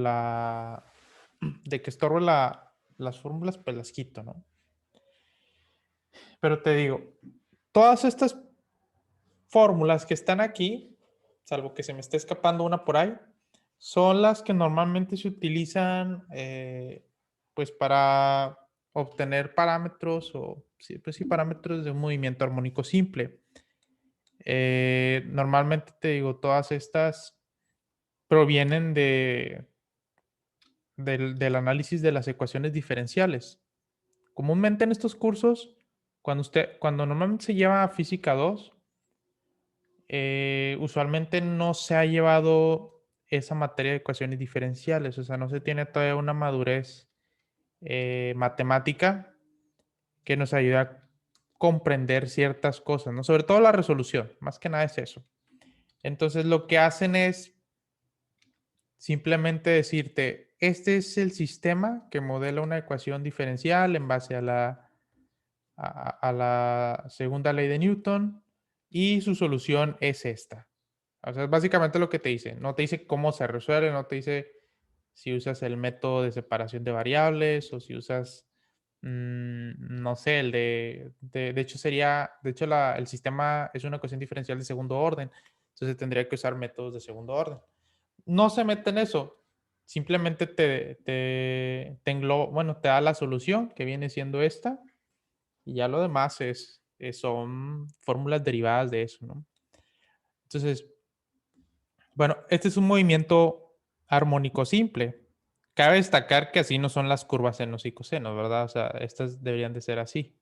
de que estorbo las fórmulas, pues las quito, ¿no? Pero te digo, todas estas fórmulas que están aquí, salvo que se me esté escapando una por ahí, son las que normalmente se utilizan, pues, para obtener parámetros o, sí, pues sí, parámetros de un movimiento armónico simple. Normalmente te digo, todas estas provienen del análisis de las ecuaciones diferenciales. Comúnmente en estos cursos, cuando normalmente se lleva física 2, usualmente no se ha llevado esa materia de ecuaciones diferenciales, o sea, no se tiene todavía una madurez matemática que nos ayude a comprender ciertas cosas, ¿no? Sobre todo la resolución, más que nada es eso. Entonces, lo que hacen es simplemente decirte, este es el sistema que modela una ecuación diferencial en base a la segunda ley de Newton y su solución es esta. O sea, es básicamente lo que te dice. No te dice cómo se resuelve, no te dice si usas el método de separación de variables o si usas, no sé, de hecho el sistema es una ecuación diferencial de segundo orden, entonces tendría que usar métodos de segundo orden. No se mete en eso, simplemente te engloba, bueno, te da la solución que viene siendo esta y ya lo demás son fórmulas derivadas de eso, ¿no? Entonces, bueno, este es un movimiento armónico simple. Cabe destacar que así no son las curvas senos y cosenos, ¿verdad? O sea, estas deberían de ser así.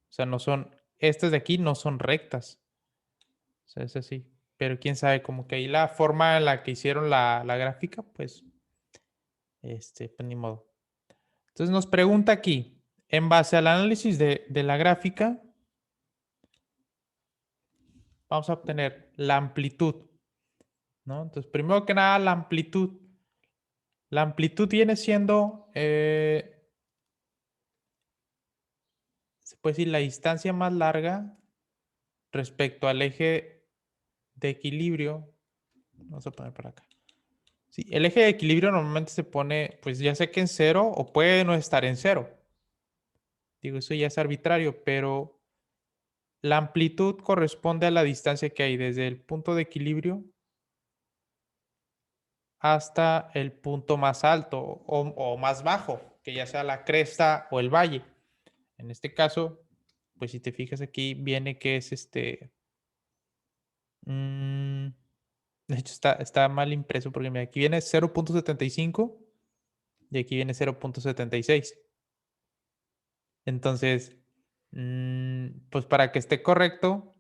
O sea, estas de aquí no son rectas. O sea, es así. Pero quién sabe, como que ahí la forma en la que hicieron la gráfica, pues, pues ni modo. Entonces nos pregunta aquí, en base al análisis de la gráfica, vamos a obtener la amplitud, ¿no? Entonces, primero que nada, la amplitud. La amplitud viene siendo, se puede decir, la distancia más larga respecto al eje de equilibrio. Vamos a poner por acá. Sí, el eje de equilibrio normalmente se pone, pues ya sé que en cero o puede no estar en cero. Digo, eso ya es arbitrario, pero la amplitud corresponde a la distancia que hay desde el punto de equilibrio hasta el punto más alto o más bajo, que ya sea la cresta o el valle. En este caso, pues si te fijas aquí, viene que es mm, de hecho está mal impreso porque mira, aquí viene 0.75 y aquí viene 0.76. Entonces, pues para que esté correcto,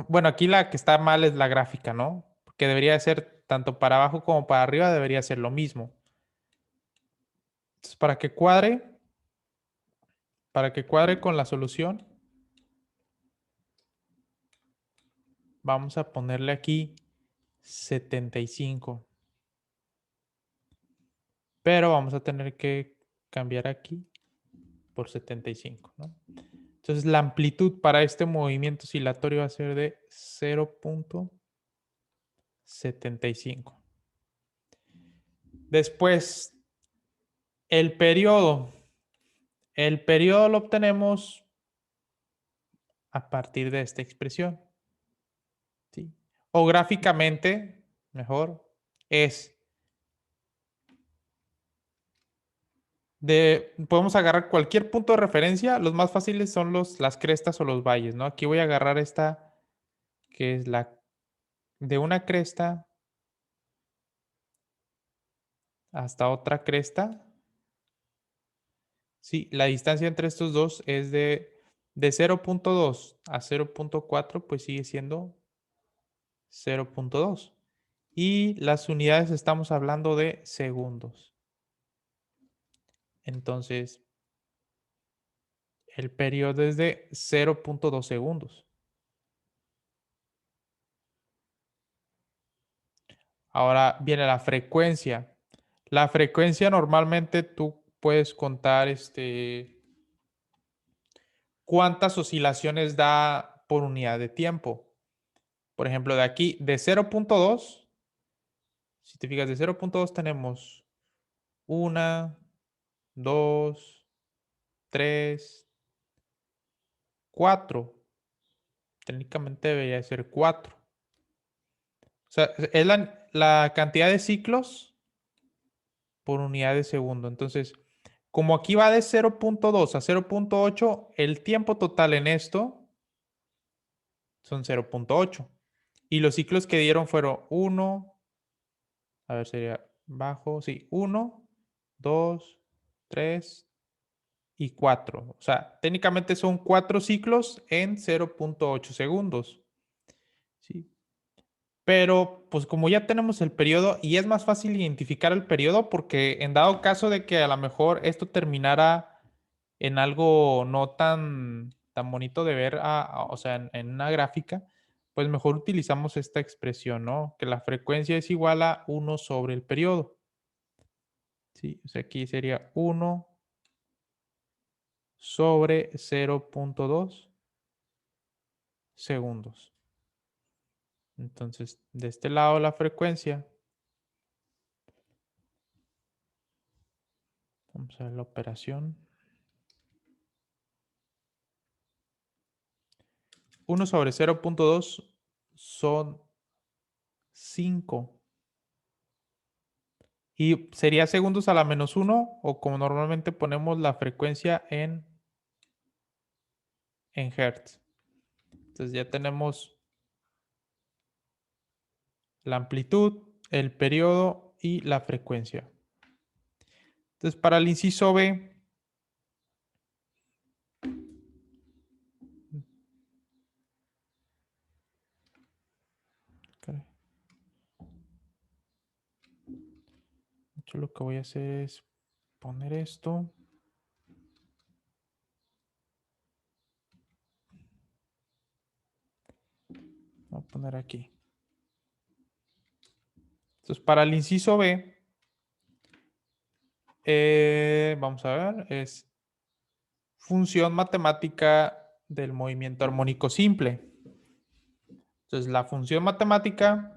bueno, aquí la que está mal es la gráfica, ¿no? Porque debería ser tanto para abajo como para arriba, debería ser lo mismo. Entonces, para que cuadre con la solución, vamos a ponerle aquí 75. Pero vamos a tener que cambiar aquí por 75, ¿no? Entonces la amplitud para este movimiento oscilatorio va a ser de 0.75. Después, el periodo. El periodo lo obtenemos a partir de esta expresión, ¿sí? O gráficamente, mejor, es podemos agarrar cualquier punto de referencia. Los más fáciles son las crestas o los valles, ¿no? Aquí voy a agarrar esta, que es la de una cresta hasta otra cresta. Sí, la distancia entre estos dos es de 0.2 a 0.4, pues sigue siendo 0.2. Y las unidades estamos hablando de segundos. Entonces, el periodo es de 0.2 segundos. Ahora viene la frecuencia. La frecuencia normalmente tú puedes contar cuántas oscilaciones da por unidad de tiempo. Por ejemplo, de aquí, de 0.2 Si te fijas, de 0.2 tenemos 1, 2, 3, 4. Técnicamente debería ser 4. O sea, es la cantidad de ciclos por unidad de segundo. Entonces, como aquí va de 0.2 a 0.8, el tiempo total en esto son 0.8. Y los ciclos que dieron fueron 1, a ver, sería bajo, sí, 1, 2, 3 y 4. O sea, técnicamente son 4 ciclos en 0.8 segundos. ¿Sí? Pero, pues como ya tenemos el periodo y es más fácil identificar el periodo porque en dado caso de que a lo mejor esto terminara en algo no tan bonito de ver, o sea, en una gráfica, pues mejor utilizamos esta expresión, ¿no? Que la frecuencia es igual a 1 sobre el periodo. Sí, o sea, aquí sería 1 sobre 0.2 segundos. Entonces, de este lado la frecuencia, vamos a ver la operación. 1 sobre 0.2 son 5. Y sería segundos a la menos 1 o como normalmente ponemos la frecuencia en hertz. Entonces ya tenemos la amplitud, el periodo y la frecuencia. Entonces para el inciso B, yo lo que voy a hacer es poner esto. Voy a poner aquí. Entonces para el inciso B, vamos a ver, es función matemática del movimiento armónico simple. Entonces la función matemática,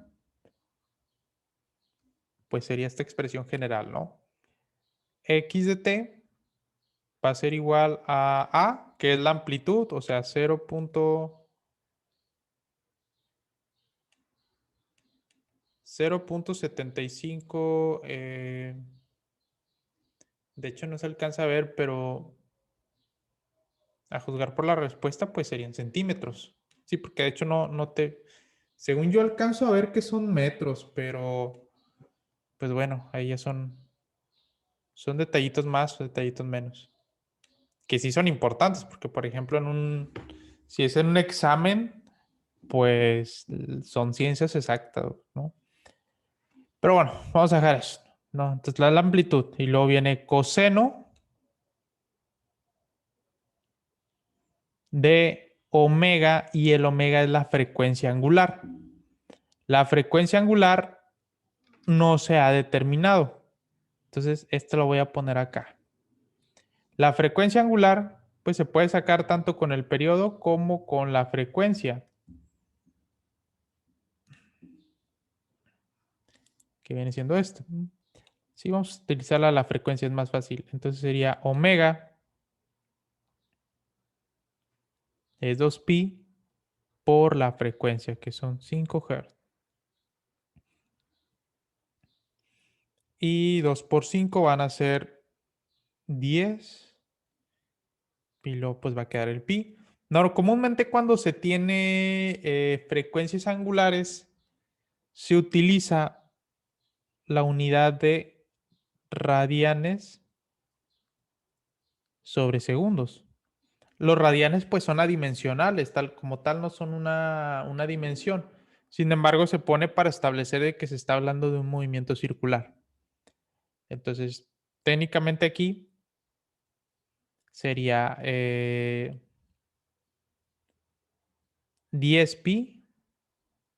pues sería esta expresión general, ¿no? X de t va a ser igual a, que es la amplitud, o sea, 0.75, de hecho no se alcanza a ver, pero a juzgar por la respuesta, pues serían centímetros. Sí, porque de hecho no te... Según yo alcanzo a ver que son metros, pero pues bueno, ahí ya son detallitos más o detallitos menos. Que sí son importantes, porque por ejemplo si es en un examen, pues son ciencias exactas, ¿no? Pero bueno, vamos a dejar eso, ¿no? Entonces la amplitud y luego viene coseno de omega y el omega es la frecuencia angular. La frecuencia angular no se ha determinado. Entonces, esto lo voy a poner acá. La frecuencia angular, pues se puede sacar tanto con el periodo como con la frecuencia. Que viene siendo esto. Sí, vamos a utilizar la frecuencia, es más fácil. Entonces sería omega es 2pi por la frecuencia, que son 5 Hz. Y 2 por 5 van a ser 10. Y luego pues va a quedar el pi. No, comúnmente cuando se tiene frecuencias angulares, se utiliza la unidad de radianes sobre segundos. Los radianes pues son adimensionales, tal como tal no son una dimensión. Sin embargo, se pone para establecer de que se está hablando de un movimiento circular. Entonces, técnicamente aquí sería 10 pi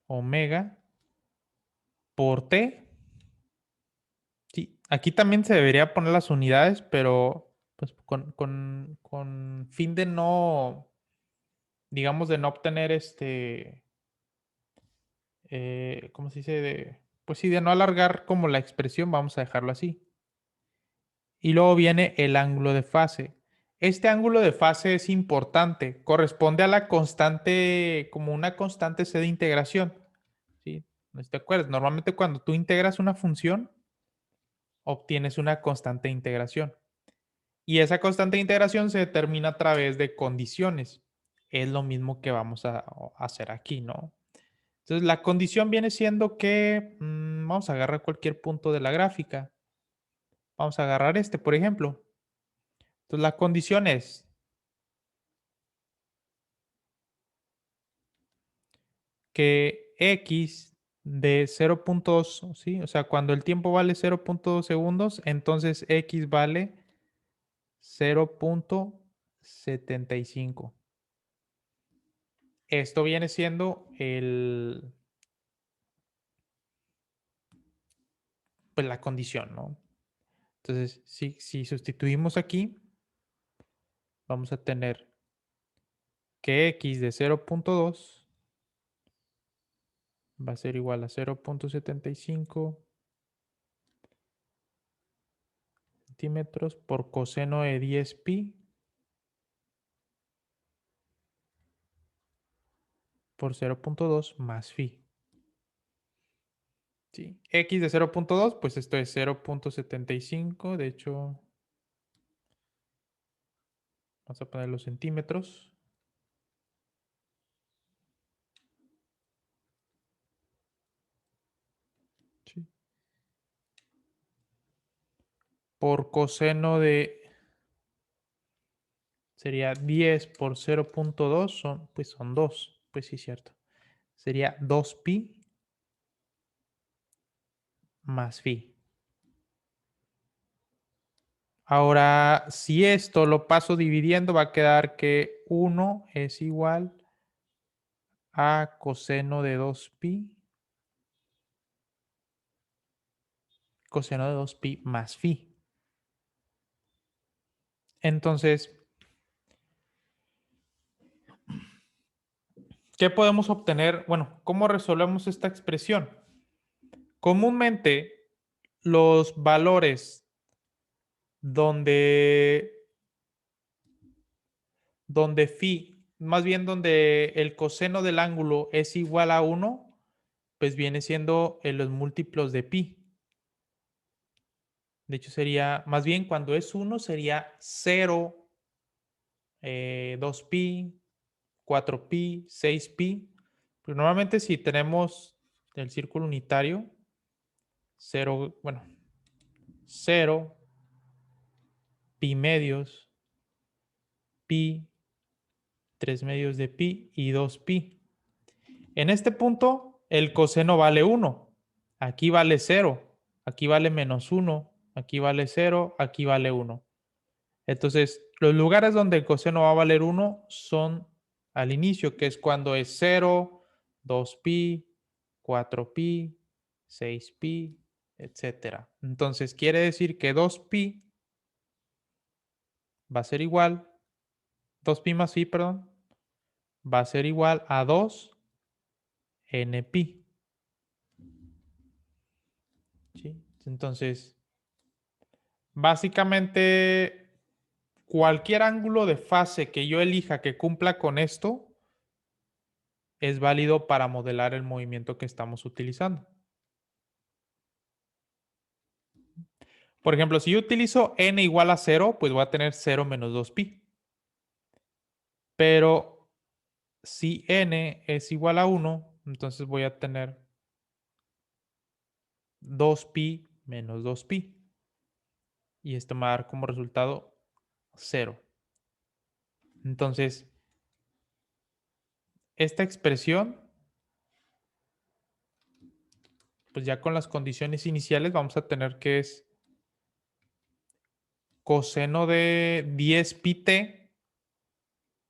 omega por t. Sí, aquí también se debería poner las unidades, pero pues con fin de no, digamos, de no obtener ¿cómo se dice? Pues sí, de no alargar como la expresión, vamos a dejarlo así. Y luego viene el ángulo de fase. Este ángulo de fase es importante, corresponde a la constante, como una constante C de integración. ¿Sí? No sé si te acuerdas, normalmente cuando tú integras una función, obtienes una constante de integración. Y esa constante de integración se determina a través de condiciones. Es lo mismo que vamos a hacer aquí, ¿no? Entonces, la condición viene siendo que vamos a agarrar cualquier punto de la gráfica. Vamos a agarrar este, por ejemplo. Entonces, la condición es que x de 0.2, ¿sí? O sea, cuando el tiempo vale 0.2 segundos, entonces x vale 0.75. Esto viene siendo pues la condición, ¿no? Entonces, si sustituimos aquí, vamos a tener que x de 0.2 va a ser igual a 0.75 centímetros por coseno de 10 pi por 0.2 más phi. ¿Sí? X de 0.2, pues esto es 0.75. De hecho, vamos a poner los centímetros. ¿Sí? Por coseno de... Sería 10 por 0.2, pues son 2. Pues sí, cierto. Sería 2 pi más phi. Ahora, si esto lo paso dividiendo, va a quedar que 1 es igual a coseno de 2 pi, coseno de 2 pi más phi. Entonces, ¿qué podemos obtener? Bueno, ¿cómo resolvemos esta expresión? Comúnmente, los valores donde, donde phi, más bien donde el coseno del ángulo es igual a 1, pues viene siendo en los múltiplos de pi. De hecho, sería, más bien cuando es 1 sería 0, 2 pi, 4 pi, 6 pi. Pero normalmente si tenemos el círculo unitario, 0, bueno, 0, pi medios, pi, 3 medios de pi y 2 pi. En este punto, el coseno vale 1. Aquí vale 0. Aquí vale menos 1. Aquí vale 0. Aquí vale 1. Entonces, los lugares donde el coseno va a valer 1 son al inicio, que es cuando es 0, 2 pi, 4 pi, 6 pi, etcétera. Entonces, quiere decir que 2 pi va a ser igual, 2 pi más pi, perdón, va a ser igual a 2 n pi. ¿Sí? Entonces, básicamente, cualquier ángulo de fase que yo elija que cumpla con esto es válido para modelar el movimiento que estamos utilizando. Por ejemplo, si yo utilizo n igual a 0, pues voy a tener 0 menos 2 pi. Pero si n es igual a 1, entonces voy a tener 2 pi menos 2 pi. Y esto me va a dar como resultado 0. Entonces, esta expresión, pues ya con las condiciones iniciales vamos a tener que es coseno de 10 pi t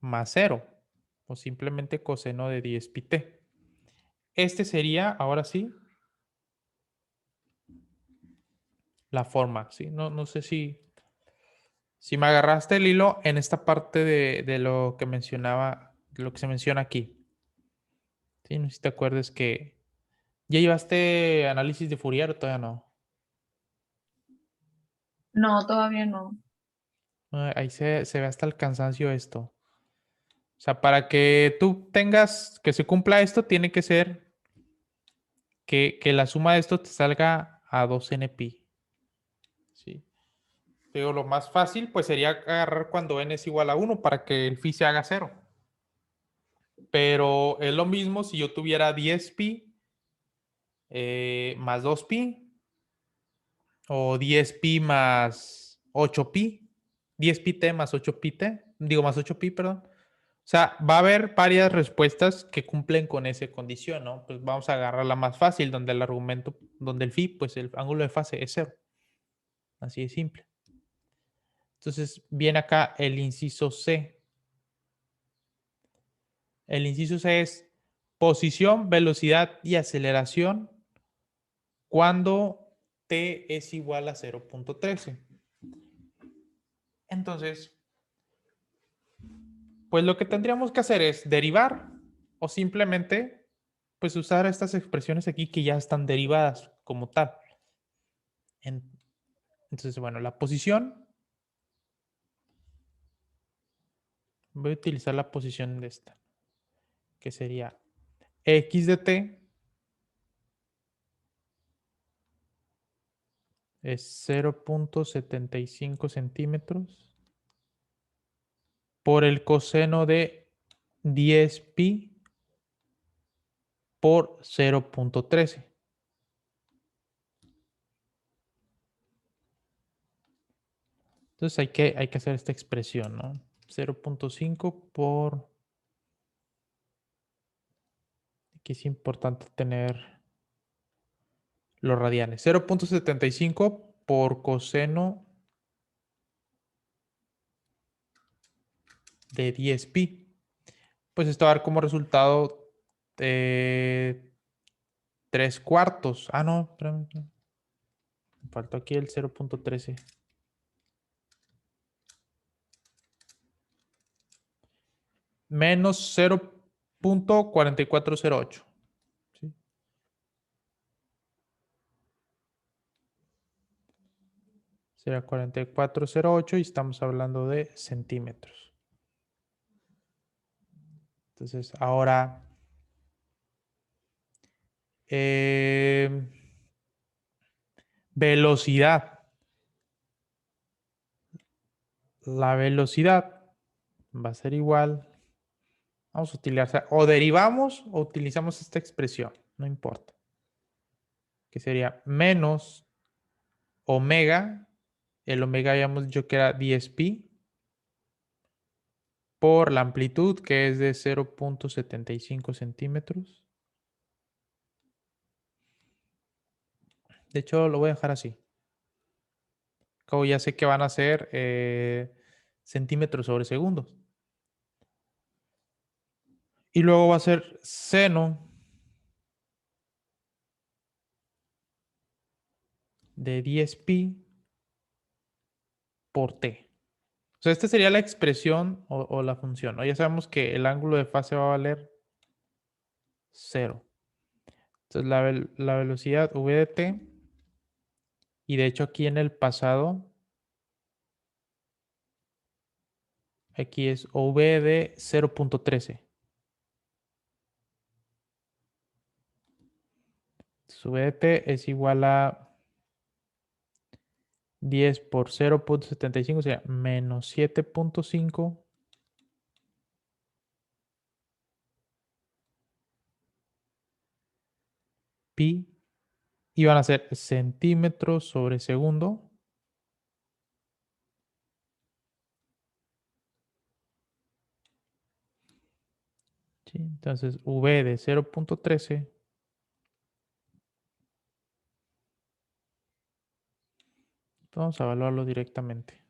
más 0. O simplemente coseno de 10 pi t. Este sería, ahora sí, la forma, ¿sí? No sé si me agarraste el hilo en esta parte de lo que mencionaba, de lo que se menciona aquí. ¿Sí? No sé si te acuerdas que ¿Ya llevaste análisis de Fourier o todavía no? No, todavía no. Ahí se ve hasta el cansancio esto. O sea, para que tú tengas, que se cumpla esto, tiene que ser que la suma de esto te salga a 2 NP. ¿Sí? Pero lo más fácil, pues sería agarrar cuando n es igual a 1 para que el phi se haga 0. Pero es lo mismo si yo tuviera 10pi más 2pi o 10pi más 8pi, 10pi más 8pi, digo más 8pi, perdón. O sea, va a haber varias respuestas que cumplen con esa condición, ¿no? Pues vamos a agarrar la más fácil, donde el argumento, donde el phi, pues el ángulo de fase es 0. Así de simple. Entonces, viene acá el inciso C. El inciso C es posición, velocidad y aceleración cuando t es igual a 0.13. Entonces, pues lo que tendríamos que hacer es derivar o simplemente pues usar estas expresiones aquí que ya están derivadas como tal. Entonces, bueno, la posición, voy a utilizar la posición de esta, que sería x de t es 0.75 centímetros por el coseno de 10pi por 0.13. Entonces hay que hacer esta expresión, ¿no? 0.5 por... Aquí es importante tener los radianes. 0.75 por coseno de 10pi. Pues esto va a dar como resultado 3 cuartos. Ah, no, espérame. Me faltó aquí el 0.13. Menos 0.4408. ¿Sí? Será 4408 y estamos hablando de centímetros. Entonces, ahora velocidad. La velocidad va a ser igual. Vamos a utilizar, o derivamos o utilizamos esta expresión, no importa. Que sería menos omega. El omega habíamos dicho que era 10pi por la amplitud, que es de 0.75 centímetros. De hecho, lo voy a dejar así. Como ya sé que van a ser centímetros sobre segundos. Y luego va a ser seno de 10pi por t. O sea, esta sería la expresión o la función, ¿no? Ya sabemos que el ángulo de fase va a valer 0. Entonces la velocidad v de t, y de hecho aquí en el pasado, aquí es v de 0.13. Su v de t es igual a 10 por 0.75, o sea, menos 7.5 pi, y van a ser centímetros sobre segundo. ¿Sí? Entonces, v de 0.13 vamos a evaluarlo directamente.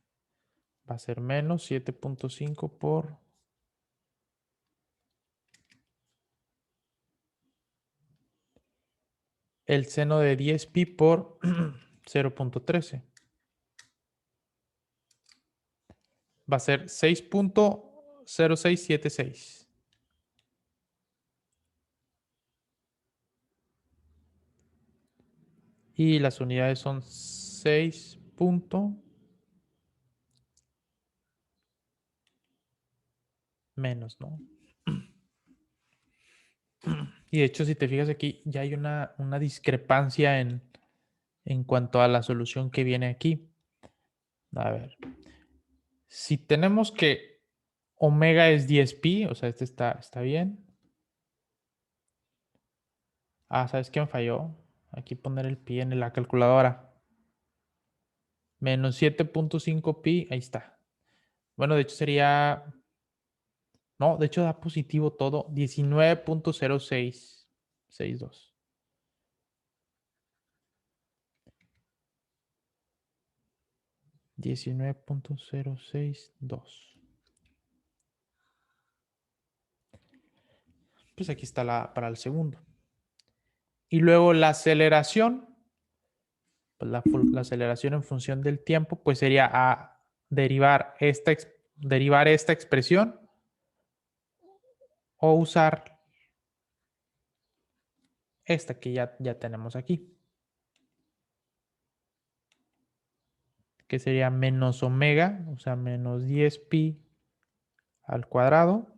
Va a ser menos 7.5 por el seno de 10pi por 0.13. Va a ser 6.0676. Y las unidades son 6 punto menos, ¿no? Y de hecho, si te fijas aquí, ya hay una discrepancia en cuanto a la solución que viene aquí. A ver, si tenemos que omega es 10pi, o sea, este está bien. Ah, ¿sabes qué me falló? Aquí poner el pi en la calculadora. Menos 7.5 pi, ahí está. Bueno, de hecho sería... No, de hecho da positivo todo. 19.0662. 19.062. Pues aquí está para el segundo. Y luego la aceleración, pues la aceleración en función del tiempo, pues sería a derivar esta expresión o usar esta que ya tenemos aquí, que sería menos omega, o sea, menos 10pi al cuadrado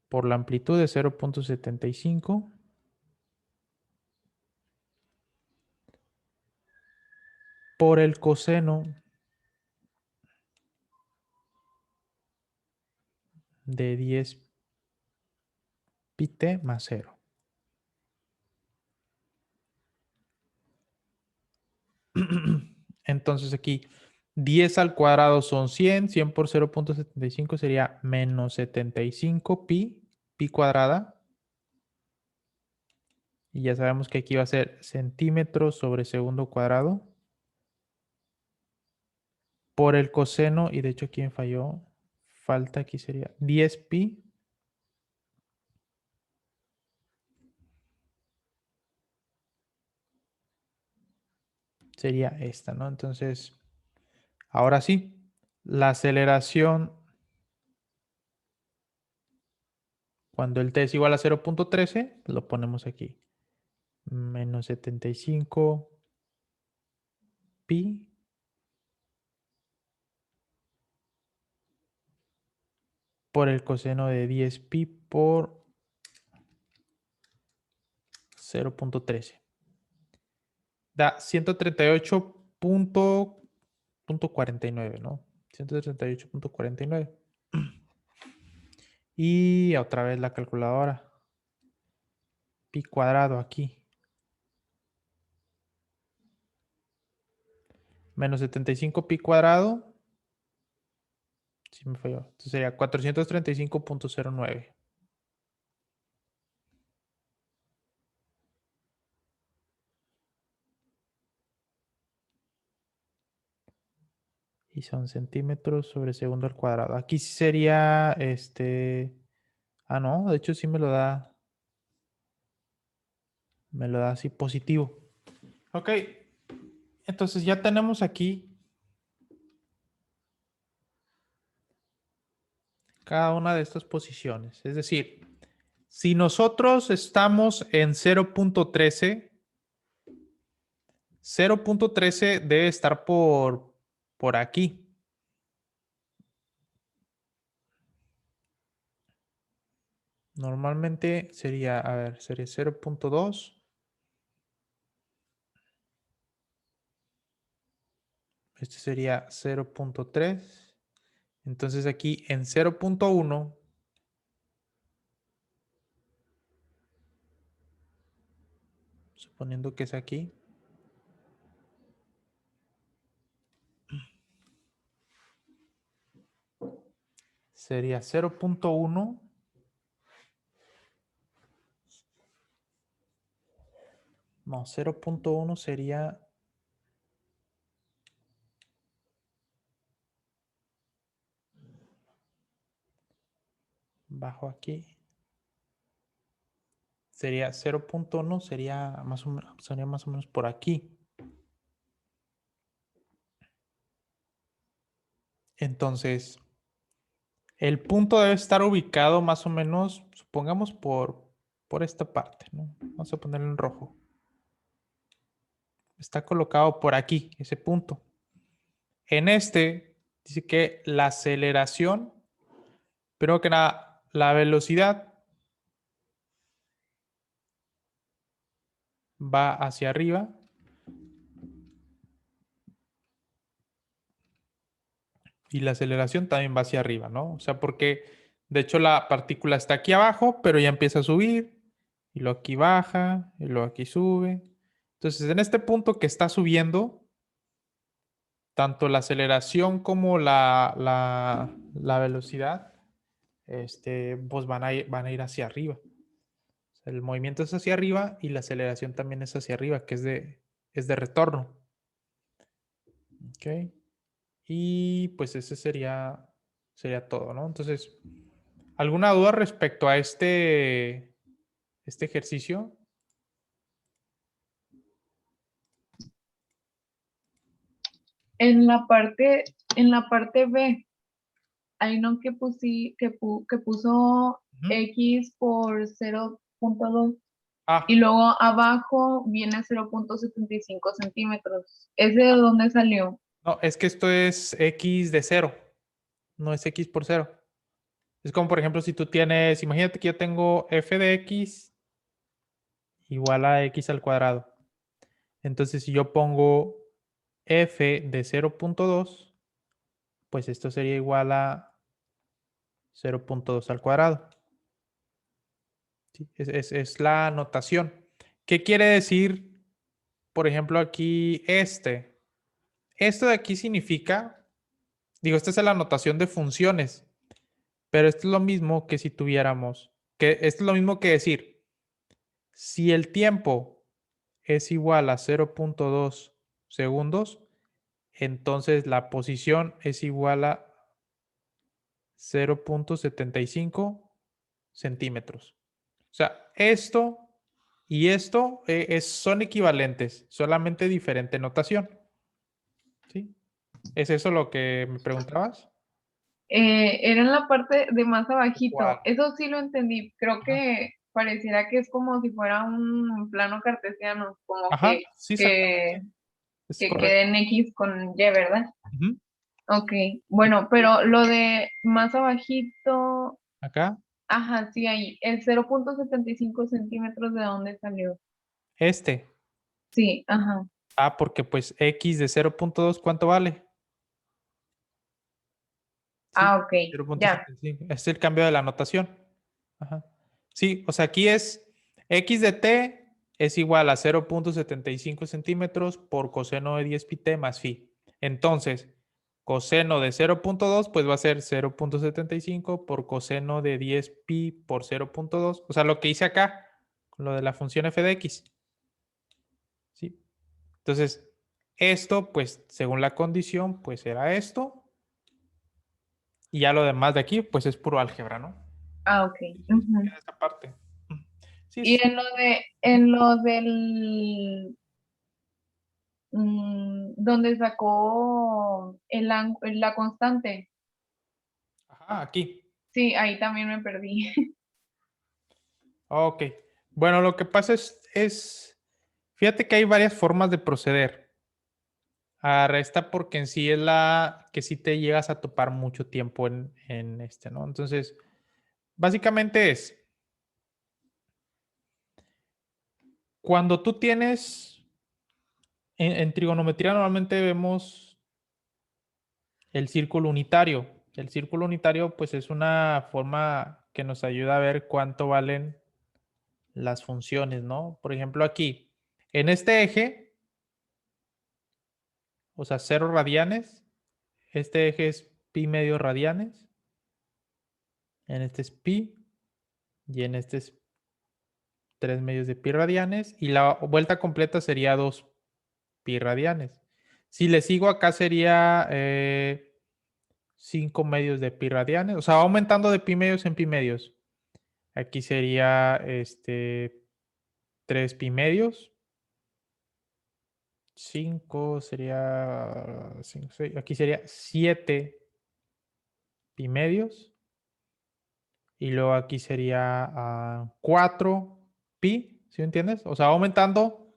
por la amplitud de 0.75 por el coseno de 10 pi t más 0. Entonces aquí 10 al cuadrado son 100, 100 por 0.75 sería menos 75 pi cuadrada. Y ya sabemos que aquí va a ser centímetros sobre segundo cuadrado por el coseno, y de hecho aquí me falló, falta aquí sería 10 pi sería esta, ¿no? Entonces, ahora sí, la aceleración cuando el t es igual a 0.13, lo ponemos aquí. Menos 75 pi por el coseno de 10 pi por 0.13. Da 138.49, ¿no? 138.49. Y otra vez la calculadora. Pi cuadrado aquí. Menos 75 pi cuadrado. Sí me falló. Entonces sería 435.09. Y son centímetros sobre segundo al cuadrado. Aquí sí sería Ah, no, de hecho sí me lo da. Me lo da así positivo. Ok. Entonces ya tenemos aquí cada una de estas posiciones. Es decir, si nosotros estamos en 0.13, 0.13 debe estar por aquí. Normalmente sería, a ver, sería 0.2. Este sería 0.3. Entonces aquí en 0.1, suponiendo que es aquí, sería 0.1. No, 0.1 sería bajo aquí. Sería 0.1, sería más o menos por aquí. Entonces, el punto debe estar ubicado más o menos, supongamos, por esta parte, ¿no? Vamos a ponerlo en rojo. está colocado por aquí, ese punto. En este dice que la aceleración, primero que nada, la velocidad va hacia arriba y la aceleración también va hacia arriba, ¿no? O sea, porque de hecho la partícula está aquí abajo, pero ya empieza a subir y luego aquí baja y luego aquí sube. Entonces, en este punto que está subiendo, tanto la aceleración como la velocidad, pues van a ir hacia arriba. O sea, el movimiento es hacia arriba y la aceleración también es hacia arriba, que es de retorno. ¿Ok? Y pues ese sería todo, ¿no? Entonces, ¿alguna duda respecto a este ejercicio? En la parte B, hay uno que puso Ujú. X por 0.2 y Ah, luego abajo viene 0.75 centímetros. ¿Ese de dónde salió? no, es que esto es X de 0, no es X por 0. Es como, por ejemplo, si tú tienes, imagínate que yo tengo f de X igual a X al cuadrado. Entonces, si yo pongo f de 0.2, pues esto sería igual a 0.2 al cuadrado. ¿Sí? Es la notación. ¿Qué quiere decir, por ejemplo, aquí este? Esto de aquí significa, digo, esta es la notación de funciones, pero esto es lo mismo que si tuviéramos, que esto es lo mismo que decir, si el tiempo es igual a 0.2 segundos, entonces la posición es igual a 0.75 centímetros. O sea, esto y esto son equivalentes, solamente diferente notación. ¿Sí? ¿Es eso lo que me preguntabas? Era en la parte de más ¿Cuál? abajito. Eso sí lo entendí. Creo Ajá. que pareciera que es como si fuera un plano cartesiano, como Ajá, sí, que, exactamente. Es que quede correcto. en X con Y, ¿verdad? Ujú. Ok, bueno, pero lo de más abajito, Acá, ajá, sí, ahí, el 0.75 centímetros, ¿de dónde salió? este. Sí, ajá. Ah, porque pues X de 0.2, ¿cuánto vale? Sí, Ah, ok, ya. 0.75. Es el cambio de la notación. Ajá. Sí, o sea, aquí es X de t es igual a 0.75 centímetros por coseno de 10 pi t más phi. Entonces, coseno de 0.2 pues va a ser 0.75 por coseno de 10 pi por 0.2. O sea, lo que hice acá, con lo de la función f de x. ¿Sí? Entonces, esto, pues, según la condición, pues era esto. Y ya lo demás de aquí, pues es puro álgebra, ¿no? Ah, ok. Eso Ujú. queda esa parte. Sí, Y en lo del, donde sacó la constante, ajá, aquí. sí, ahí también me perdí. Ok. Bueno, lo que pasa fíjate que hay varias formas de proceder. Esta porque en sí es la que sí te llegas a topar mucho tiempo en ¿no? Entonces, básicamente es, cuando tú tienes, en trigonometría normalmente vemos el círculo unitario. El círculo unitario pues es una forma que nos ayuda a ver cuánto valen las funciones, ¿no? Por ejemplo, aquí, en este eje, o sea, 0 radianes, este eje es pi medio radianes, en este es pi y en este es 3 medios de pi radianes y la vuelta completa sería 2 pi radianes. Si le sigo acá sería 5 medios de pi radianes, o sea, va aumentando de pi medios en pi medios. Aquí sería 3 pi medios. 5 sería 5, 6, aquí sería 7 pi medios. Y luego aquí sería 4 pi, ¿sí me entiendes? O sea, va aumentando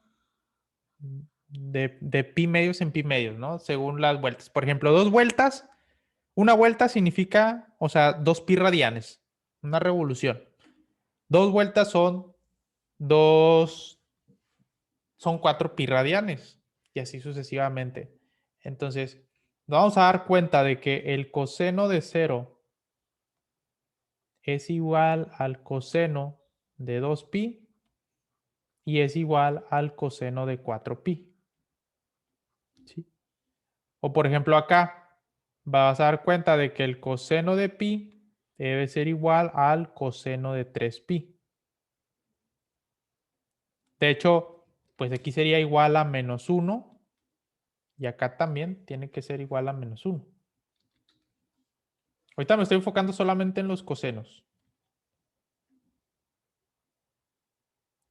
de pi medios en pi medios, ¿no? Según las vueltas. Por ejemplo, 2 vueltas, una vuelta significa, o sea, 2 pi radianes, una revolución. 2 vueltas son 4 pi radianes y así sucesivamente. Entonces, nos vamos a dar cuenta de que el coseno de 0 es igual al coseno de 2pi y es igual al coseno de 4pi. ¿Sí? O por ejemplo acá, vas a dar cuenta de que el coseno de pi debe ser igual al coseno de 3pi. De hecho, pues aquí sería igual a menos 1 y acá también tiene que ser igual a menos 1. Ahorita me estoy enfocando solamente en los cosenos.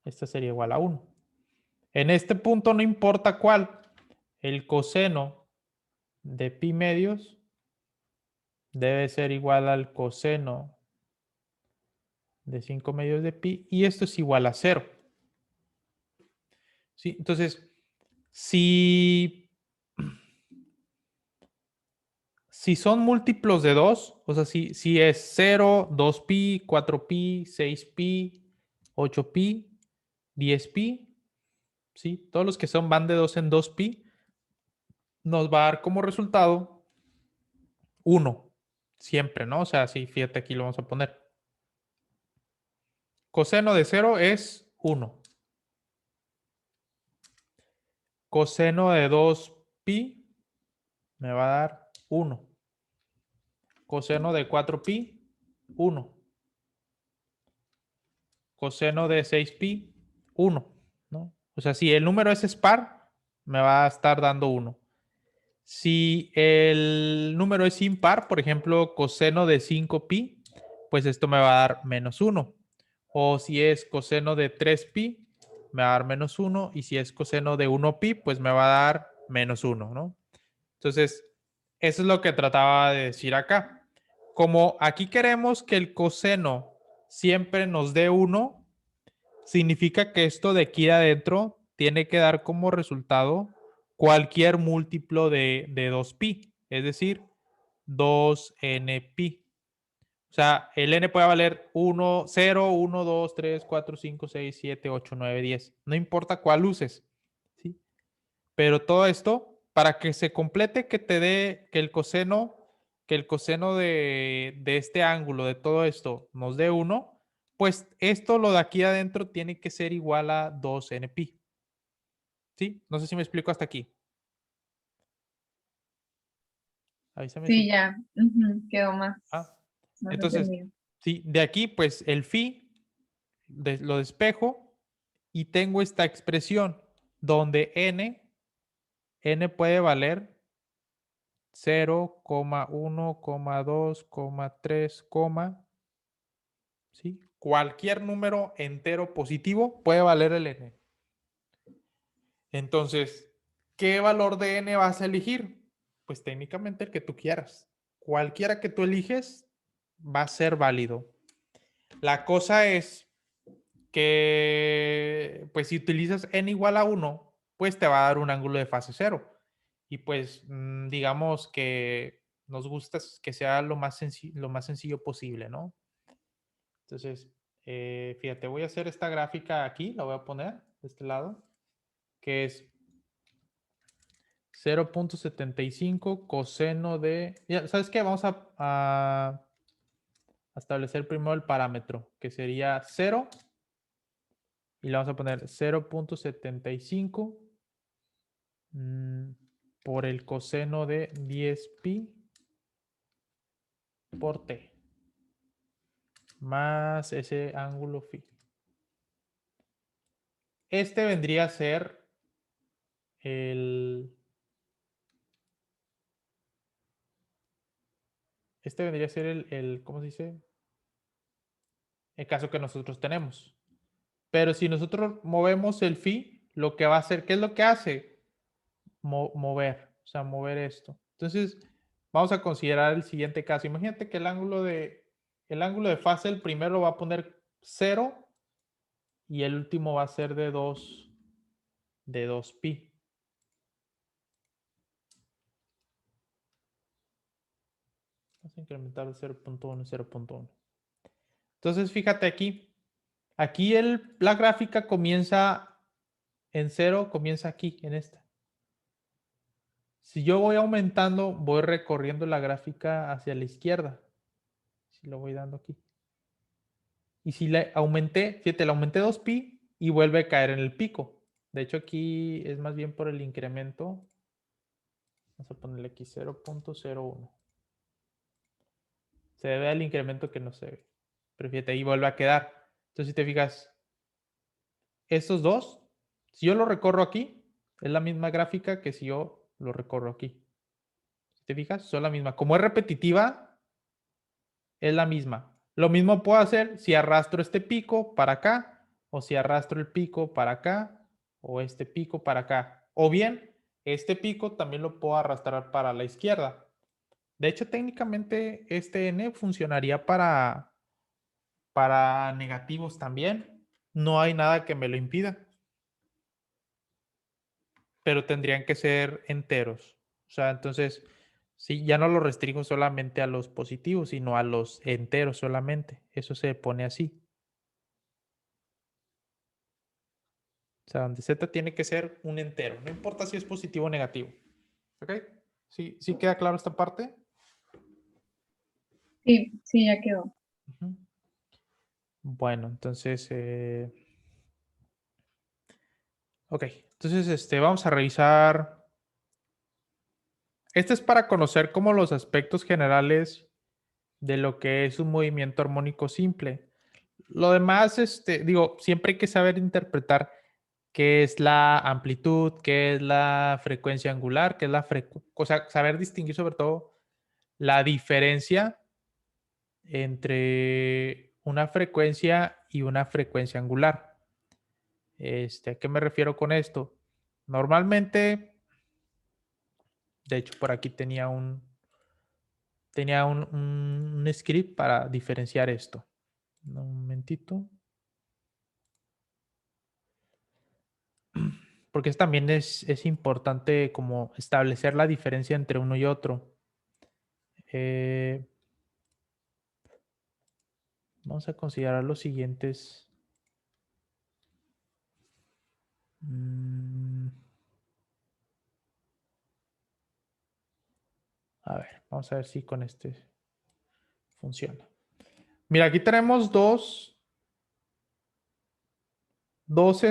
Esta sería igual a 1. En este punto no importa cuál. El coseno de pi medios debe ser igual al coseno de 5 medios de pi y esto es igual a 0. ¿Sí? Entonces, si son múltiplos de 2, o sea, si es 0, 2pi, 4pi, 6pi, 8pi, 10pi, ¿sí? Todos los que van de 2 en 2pi, nos va a dar como resultado 1, siempre, ¿no? O sea, sí, fíjate, aquí lo vamos a poner. Coseno de 0 es 1. Coseno de 2pi me va a dar 1. Coseno de 4pi, 1. Coseno de 6pi, 1, ¿no? O sea, si el número es par, me va a estar dando 1. Si el número es impar, por ejemplo, coseno de 5pi, pues esto me va a dar menos 1. O si es coseno de 3pi, me va a dar menos 1. Y si es coseno de 1pi, pues me va a dar menos 1, ¿no? Entonces, eso es lo que trataba de decir acá. Como aquí queremos que el coseno siempre nos dé 1, significa que esto de aquí adentro tiene que dar como resultado cualquier múltiplo de 2pi, es decir, 2npi. O sea, el n puede valer 1, 0, 1, 2, 3, 4, 5, 6, 7, 8, 9, 10. No importa cuál uses. ¿Sí? Pero todo esto, para que se complete, que te dé que el coseno de este ángulo, de todo esto, nos dé 1, pues esto, lo de aquí adentro, tiene que ser igual a 2npi. ¿Sí? No sé si me explico hasta aquí. Avísame Sí, si. ya. Quedó más, Ah, más entonces, entendido. sí, de aquí, pues el phi lo despejo y tengo esta expresión donde n puede valer 0, 1, 2, 3, ¿sí? Cualquier número entero positivo puede valer el n. Entonces, ¿qué valor de n vas a elegir? Pues técnicamente el que tú quieras. Cualquiera que tú eliges va a ser válido. La cosa es que, pues si utilizas n igual a 1, pues te va a dar un ángulo de fase 0. Y pues digamos que nos gusta que sea lo más sencillo posible, ¿no? Entonces, fíjate, voy a hacer esta gráfica aquí, la voy a poner de este lado, que es 0.75 coseno de... Ya, ¿sabes qué? Vamos a establecer primero el parámetro, que sería 0, y le vamos a poner 0.75 por el coseno de 10pi por t, más ese ángulo phi. Este vendría a ser el... Este vendría a ser ¿cómo se dice? El caso que nosotros tenemos. Pero si nosotros movemos el phi, lo que va a hacer, ¿qué es lo que hace? Mover, o sea, mover esto. Entonces, vamos a considerar el siguiente caso. Imagínate que el ángulo de fase, el primero lo va a poner 0 y el último va a ser de 2pi. Vamos a incrementar de 0.1 a 0.1. Entonces, fíjate aquí. Aquí la gráfica comienza en 0, comienza aquí, en esta. Si yo voy aumentando, voy recorriendo la gráfica hacia la izquierda. Si lo voy dando aquí. Y si le aumenté, fíjate, le aumenté 2pi y vuelve a caer en el pico. De hecho, aquí es más bien por el incremento. Vamos a ponerle aquí 0.01. Se ve al incremento que no se ve. Pero fíjate, ahí vuelve a quedar. Entonces, si te fijas, estos dos, si yo lo recorro aquí, es la misma gráfica que si yo lo recorro aquí. Si te fijas, son la misma. Como es repetitiva, es la misma. Lo mismo puedo hacer si arrastro este pico para acá, o si arrastro el pico para acá, o este pico para acá. O bien, este pico también lo puedo arrastrar para la izquierda. De hecho, técnicamente este n funcionaría para negativos también. No hay nada que me lo impida. Pero tendrían que ser enteros. O sea, entonces, sí, ya no lo restringo solamente a los positivos, sino a los enteros solamente. Eso se pone así. O sea, donde z tiene que ser un entero. No importa si es positivo o negativo. ¿Ok? ¿Sí, sí queda claro esta parte? Sí, sí, ya quedó. Ujú. Bueno, entonces... ok, entonces vamos a revisar. Este es para conocer como los aspectos generales de lo que es un movimiento armónico simple. Lo demás, digo, siempre hay que saber interpretar qué es la amplitud, qué es la frecuencia angular, qué es o sea, saber distinguir sobre todo la diferencia entre una frecuencia y una frecuencia angular. ¿A qué me refiero con esto? Normalmente, de hecho, por aquí tenía un script para diferenciar esto. Un momentito. Porque también es importante como establecer la diferencia entre uno y otro. Vamos a considerar los siguientes. A ver, vamos a ver si con este funciona. Mira, aquí tenemos dos, dos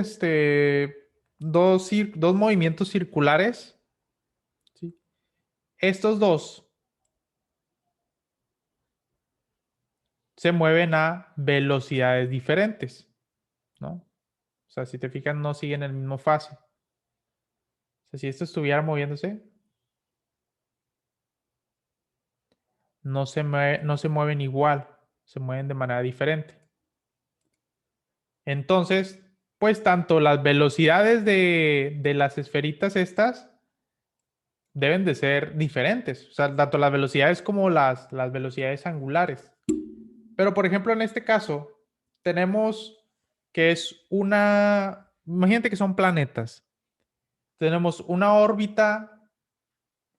movimientos circulares. ¿Sí? Estos dos se mueven a velocidades diferentes, ¿no? O sea, si te fijas, no siguen el mismo fase. O sea, si esto estuviera moviéndose, no se mueven igual, se mueven de manera diferente. Entonces, pues tanto las velocidades de las esferitas estas deben de ser diferentes. O sea, tanto las velocidades como las velocidades angulares. Pero, por ejemplo, en este caso, tenemos que es imagínate que son planetas. Tenemos una órbita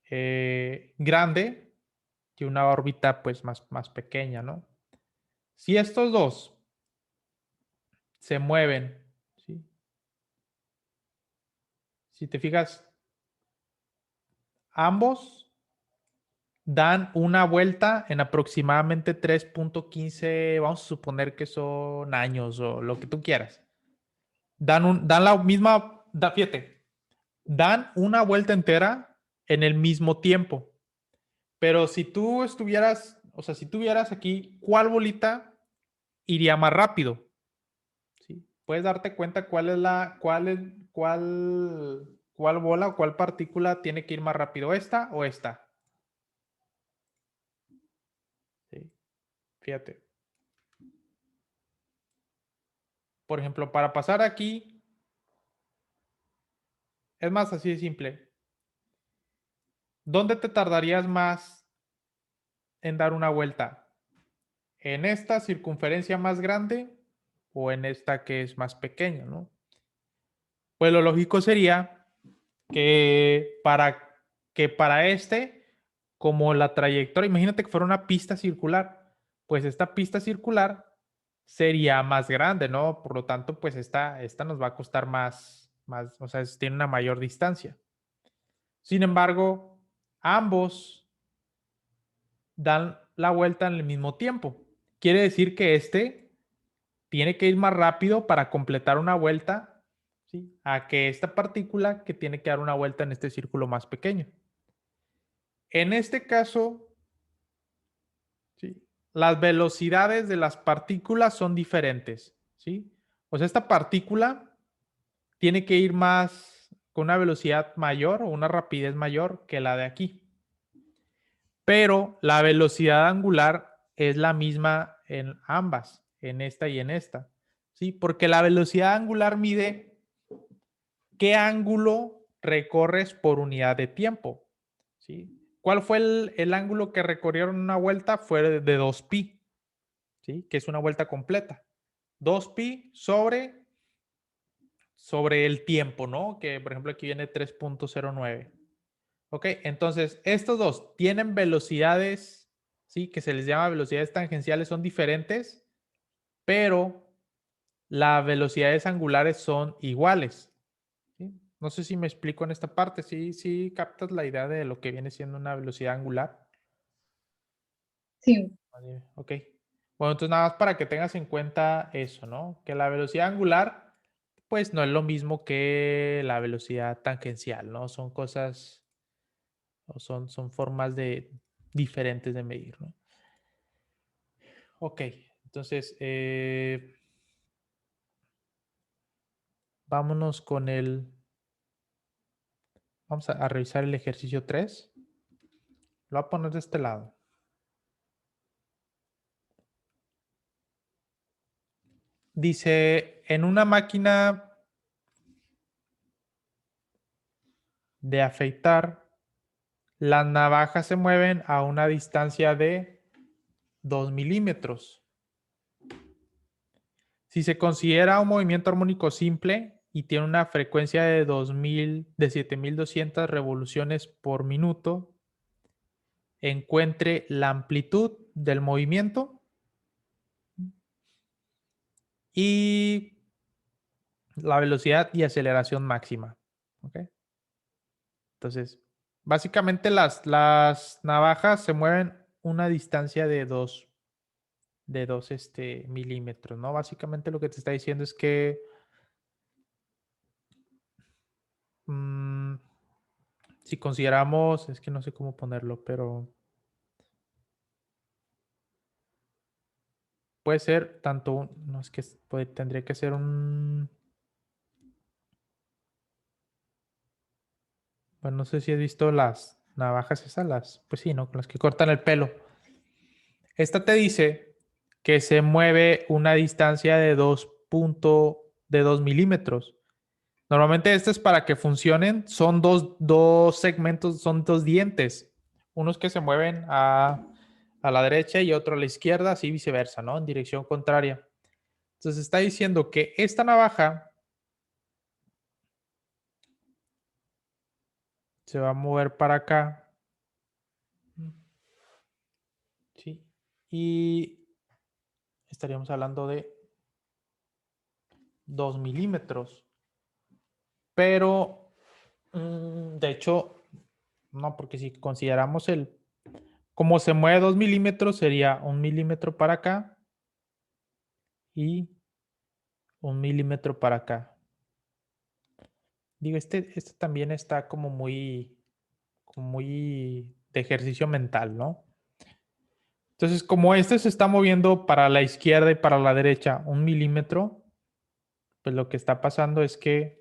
grande y una órbita pues más pequeña, ¿no? Si estos dos se mueven, ¿sí? Si te fijas, ambos dan una vuelta en aproximadamente 3.15, vamos a suponer que son años o lo que tú quieras. Dan la misma, fíjate, dan una vuelta entera en el mismo tiempo. Pero si tú estuvieras, o sea, si tuvieras aquí, ¿cuál bolita iría más rápido? ¿Sí? Puedes darte cuenta cuál bola o cuál partícula tiene que ir más rápido, esta o esta. ¿Sí? Fíjate. Por ejemplo, para pasar aquí, es más así de simple. ¿Dónde te tardarías más en dar una vuelta? ¿En esta circunferencia más grande o en esta que es más pequeña, ¿no? Pues lo lógico sería que para como la trayectoria, imagínate que fuera una pista circular, pues esta pista circular sería más grande, ¿no? Por lo tanto, pues esta nos va a costar más, o sea, tiene una mayor distancia. Sin embargo, ambos dan la vuelta en el mismo tiempo. Quiere decir que este tiene que ir más rápido para completar una vuelta, ¿sí? A que esta partícula que tiene que dar una vuelta en este círculo más pequeño. En este caso, ¿sí? Las velocidades de las partículas son diferentes, ¿sí? O sea, esta partícula tiene que ir más con una velocidad mayor o una rapidez mayor que la de aquí. Pero la velocidad angular es la misma en ambas, en esta y en esta, ¿sí? Porque la velocidad angular mide qué ángulo recorres por unidad de tiempo, ¿sí? ¿Cuál fue el ángulo que recorrieron una vuelta? Fue de 2pi, ¿sí? Que es una vuelta completa. 2pi sobre el tiempo, ¿no? Que por ejemplo aquí viene 3.09. Ok, entonces estos dos tienen velocidades, ¿sí? Que se les llama velocidades tangenciales, son diferentes, pero las velocidades angulares son iguales, ¿sí? No sé si me explico en esta parte, sí captas la idea de lo que viene siendo una velocidad angular. Sí, Ok. Bueno, entonces nada más para que tengas en cuenta eso, ¿no? Que la velocidad angular, pues no es lo mismo que la velocidad tangencial, ¿no? Son cosas, o son formas diferentes de medir, ¿no? Ok, entonces vámonos con vamos a revisar el ejercicio 3. Lo voy a poner de este lado. Dice, en una máquina de afeitar, las navajas se mueven a una distancia de 2 milímetros. Si se considera un movimiento armónico simple y tiene una frecuencia de 7.200 revoluciones por minuto, encuentre la amplitud del movimiento y la velocidad y aceleración máxima. ¿Ok? Entonces, básicamente las navajas se mueven una distancia de dos milímetros, ¿no? Básicamente lo que te está diciendo es que si consideramos, es que no sé cómo ponerlo, pero puede ser tanto, no es que tendría que ser bueno, no sé si has visto las navajas esas, pues sí, ¿no? Con las que cortan el pelo. Esta te dice que se mueve una distancia de 2 milímetros. Normalmente esto es para que funcionen, son dos segmentos, son dos dientes, unos que se mueven a la derecha y otro a la izquierda, así viceversa, ¿no? En dirección contraria. Entonces está diciendo que esta navaja se va a mover para acá, ¿sí? Y estaríamos hablando de 2 milímetros. Pero, de hecho, no, porque si consideramos como se mueve 2 milímetros, sería 1 milímetro para acá y 1 milímetro para acá. Digo, este también está como muy de ejercicio mental, ¿no? Entonces, como este se está moviendo para la izquierda y para la derecha 1 milímetro, pues lo que está pasando es que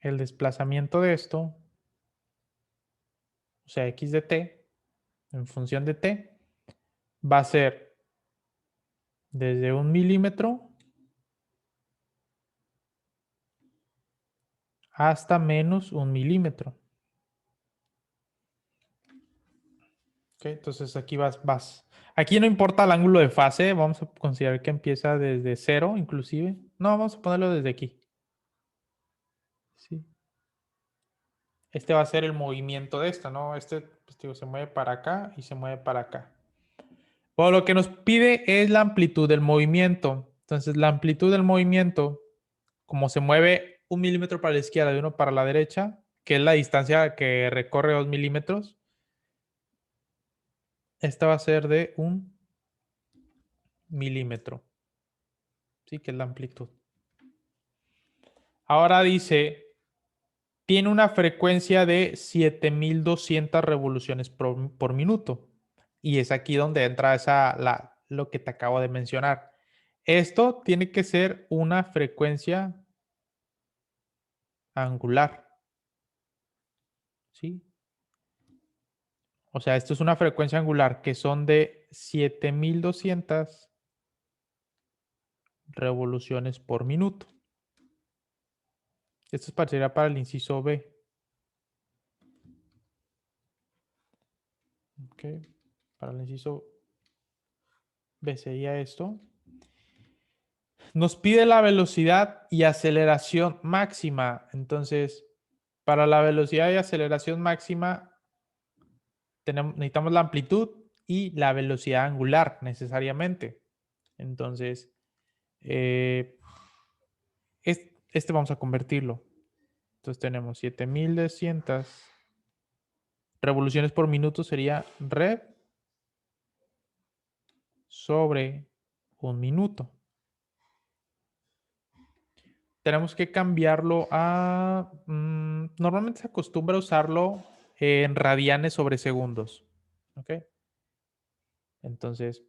el desplazamiento de esto, o sea, x de t, en función de t, va a ser desde 1 milímetro hasta menos 1 milímetro. Ok, entonces aquí vas. Aquí no importa el ángulo de fase, vamos a considerar que empieza desde 0 inclusive. No, vamos a ponerlo desde aquí. Sí. Este va a ser el movimiento de esta, ¿no? Este, pues, digo, se mueve para acá y se mueve para acá. Bueno, lo que nos pide es la amplitud del movimiento. Entonces, la amplitud del movimiento, como se mueve 1 milímetro para la izquierda y 1 para la derecha, que es la distancia que recorre 2 milímetros, esta va a ser de 1 milímetro. Sí, que es la amplitud. Ahora dice, tiene una frecuencia de 7200 revoluciones por minuto. Y es aquí donde entra lo que te acabo de mencionar. Esto tiene que ser una frecuencia angular. ¿Sí? O sea, esto es una frecuencia angular que son de 7200 revoluciones por minuto. Esto sería para el inciso B. Ok. Para el inciso B sería esto. Nos pide la velocidad y aceleración máxima. Entonces, para la velocidad y aceleración máxima, necesitamos la amplitud y la velocidad angular necesariamente. Entonces, este vamos a convertirlo. Entonces tenemos 7200 revoluciones por minuto sería rev sobre 1 minuto. Tenemos que cambiarlo a... normalmente se acostumbra a usarlo en radianes sobre segundos. ¿Ok? Entonces,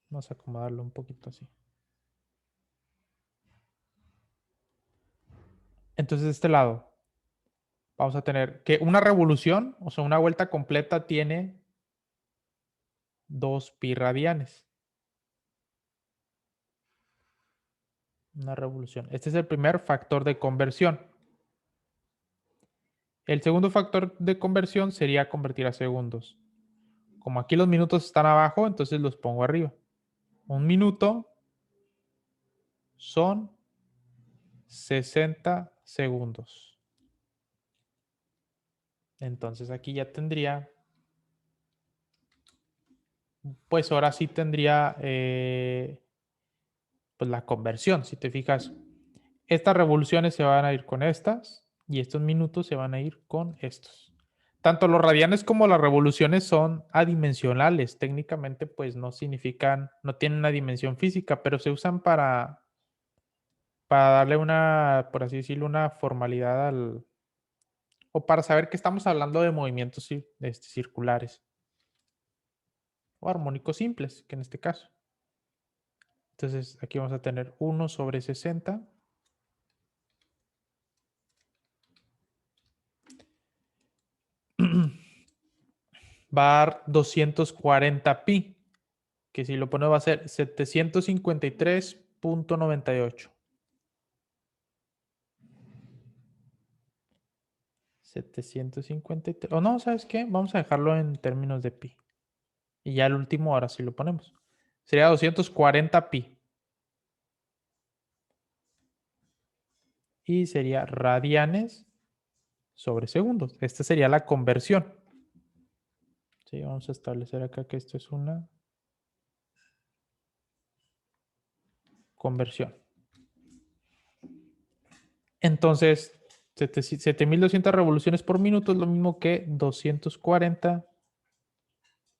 vamos a acomodarlo un poquito así. Entonces, de este lado, vamos a tener que una revolución, o sea, una vuelta completa tiene 2 pi radianes. Una revolución. Este es el primer factor de conversión. El segundo factor de conversión sería convertir a segundos. Como aquí los minutos están abajo, entonces los pongo arriba. 1 minuto son 60 segundos. Entonces aquí ya tendría, pues ahora sí tendría pues la conversión. Si te fijas, estas revoluciones se van a ir con estas y estos minutos se van a ir con estos. Tanto los radianes como las revoluciones son adimensionales. Técnicamente, pues no significan, no tienen una dimensión física, pero se usan para darle una, por así decirlo, una formalidad o para saber que estamos hablando de movimientos circulares o armónicos simples, que en este caso. Entonces aquí vamos a tener 1 sobre 60. Va a dar 240 pi, que si lo ponemos va a ser 753.98. 753. O no, ¿sabes qué? Vamos a dejarlo en términos de pi. Y ya el último ahora sí lo ponemos. Sería 240 pi. Y sería radianes sobre segundos. Esta sería la conversión. Sí, vamos a establecer acá que esto es una conversión. Entonces, 7200 revoluciones por minuto es lo mismo que 240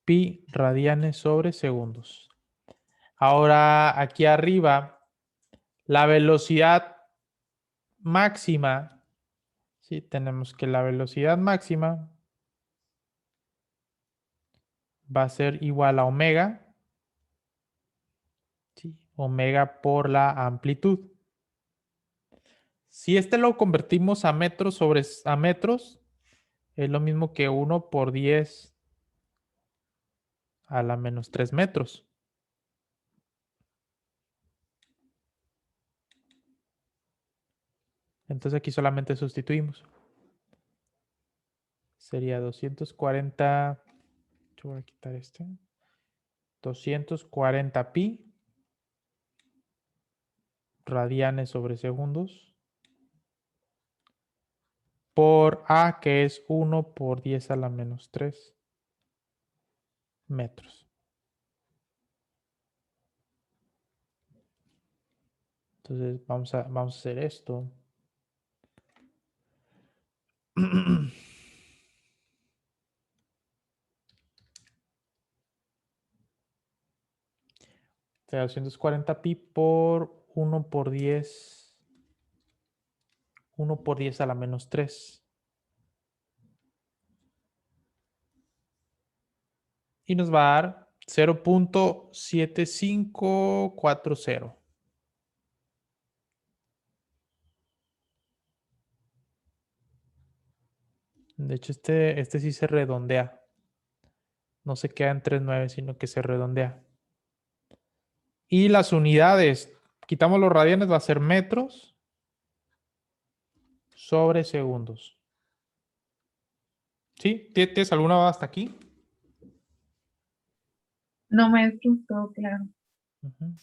pi radianes sobre segundos. Ahora, aquí arriba, la velocidad máxima, sí, tenemos que la velocidad máxima va a ser igual a omega, ¿sí? Omega por la amplitud. Si este lo convertimos a metros a metros, es lo mismo que 1 por 10 a la menos 3 metros. Entonces aquí solamente sustituimos. Sería 240. Yo voy a quitar este. 240 pi radianes sobre segundos por A, que es 1 por 10 a la menos 3 metros. Entonces vamos a hacer esto. O sea, 240 pi por 1 por 10. 1 por 10 a la menos 3. Y nos va a dar 0.7540. De hecho, este sí se redondea. No se queda en 3.9, sino que se redondea. Y las unidades, quitamos los radianes, va a ser metros sobre segundos. ¿Sí? ¿Tienes alguna duda hasta aquí? No, maestro, todo claro. Ujú.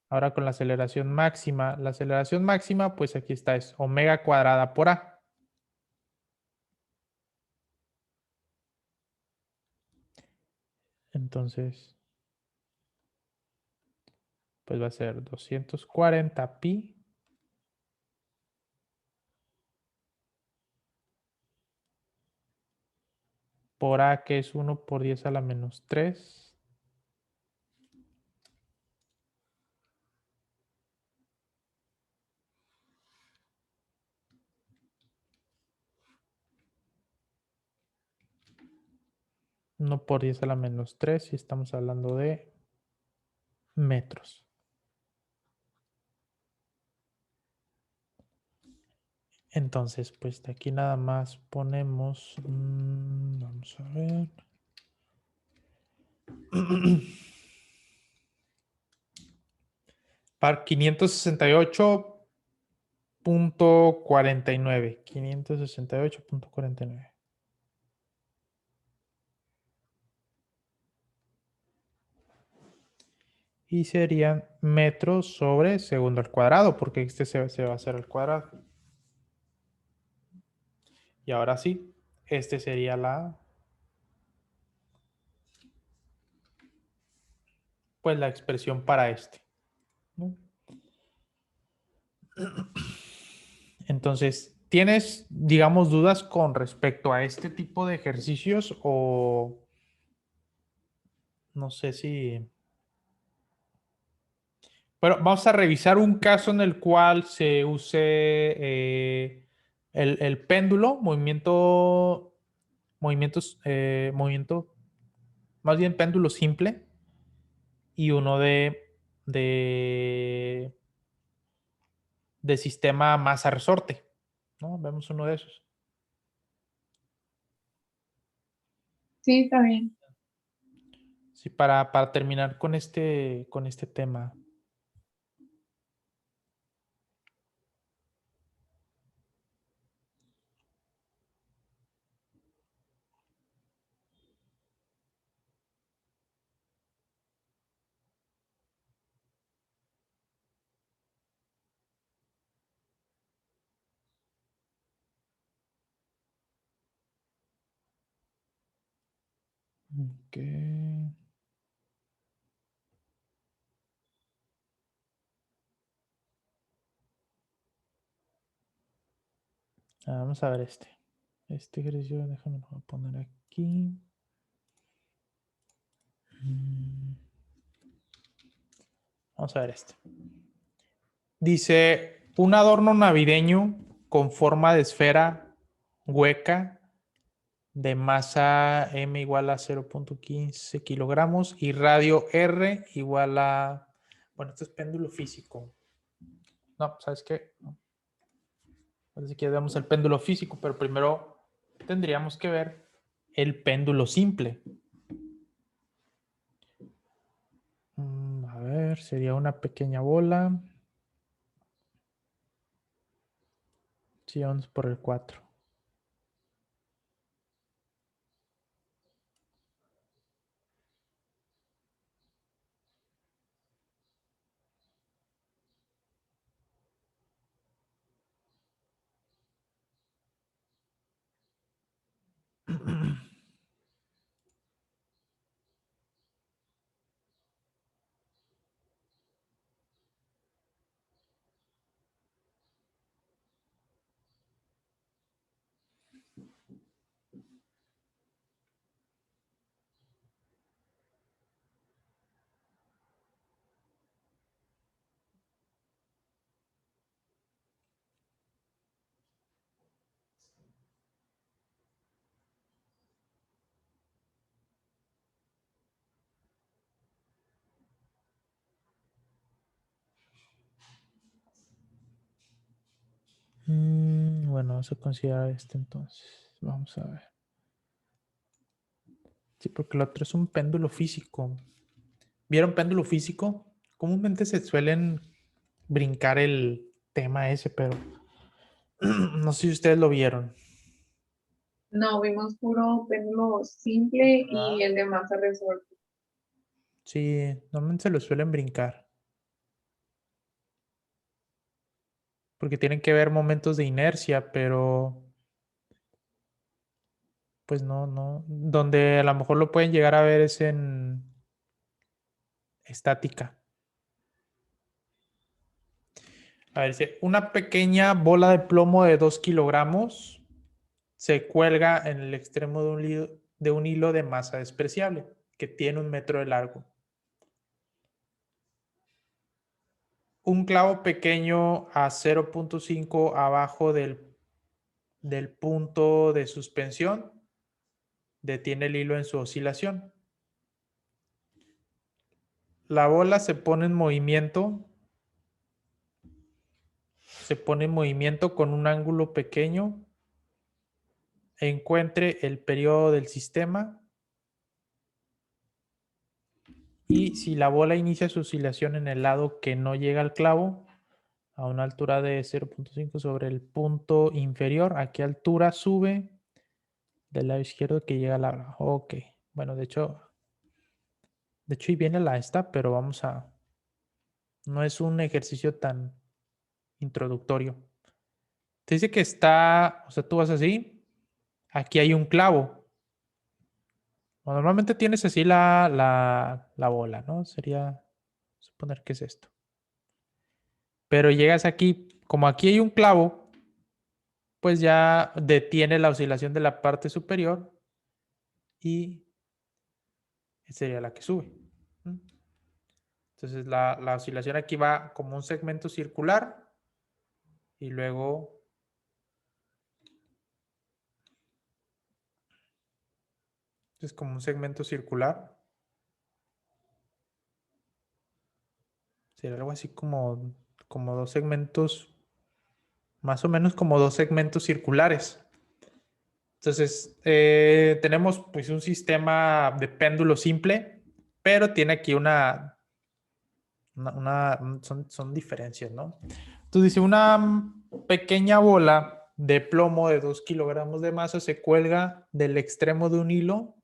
Ahora con la aceleración máxima. La aceleración máxima, pues aquí está, es omega cuadrada por A. Entonces, pues va a ser 240 pi por A, que es 1 por 10 a la menos 3. Uno por 10 a la menos 3 y estamos hablando de metros. Entonces, pues de aquí nada más ponemos, vamos a ver. Para 568.49. 568.49. Y serían metros sobre segundo al cuadrado, porque este se va a hacer al cuadrado. Y ahora sí, este sería pues la expresión para este, ¿no? Entonces, ¿tienes, digamos, dudas con respecto a este tipo de ejercicios o no sé si... Bueno, vamos a revisar un caso en el cual se use el péndulo, movimiento, más bien péndulo simple y uno de, de sistema masa-resorte, ¿no? Vemos uno de esos. Sí, está bien. Sí, para terminar con este tema. Ok. Vamos a ver este. Este ejercicio, déjame lo voy a poner aquí. Vamos a ver este. Dice, un adorno navideño con forma de esfera hueca de masa m igual a 0.15 kilogramos y radio r igual a... Bueno, esto es péndulo físico. No, ¿sabes qué? No. Parece que damos el péndulo físico, pero primero tendríamos que ver el péndulo simple. A ver, sería una pequeña bola. Sí, vamos por el 4. Bueno, vamos a considerar este entonces. Vamos a ver. Sí, porque el otro es un péndulo físico. ¿Vieron péndulo físico? Comúnmente se suelen brincar el tema ese, pero no sé si ustedes lo vieron. No, vimos puro péndulo simple y ¿Verdad? el de masa resorte. Sí, normalmente se lo suelen brincar. Porque tienen que ver momentos de inercia, pero pues no. Donde a lo mejor lo pueden llegar a ver es en estática. A ver, dice, una pequeña bola de plomo de 2 kilogramos se cuelga en el extremo de un hilo de masa despreciable que tiene 1 metro de largo. Un clavo pequeño a 0.5 abajo del punto de suspensión detiene el hilo en su oscilación. La bola se pone en movimiento con un ángulo pequeño. Encuentre el periodo del sistema y si la bola inicia su oscilación en el lado que no llega al clavo, a una altura de 0.5 sobre el punto inferior, ¿a qué altura sube del lado izquierdo que llega a la... Ok, bueno, de hecho ahí viene la esta, pero vamos a... No es un ejercicio tan introductorio. Te dice que está, o sea, tú vas así, aquí hay un clavo. Normalmente tienes así la bola, ¿no? Sería suponer que es esto. Pero llegas aquí, como aquí hay un clavo, pues ya detiene la oscilación de la parte superior y sería la que sube. Entonces la oscilación aquí va como un segmento circular y luego es como un segmento circular. Sería algo así como dos segmentos, más o menos como dos segmentos circulares. Entonces, tenemos pues un sistema de péndulo simple, pero tiene aquí son diferencias, ¿no? Entonces dice, una pequeña bola de plomo de 2 kilogramos de masa se cuelga del extremo de un hilo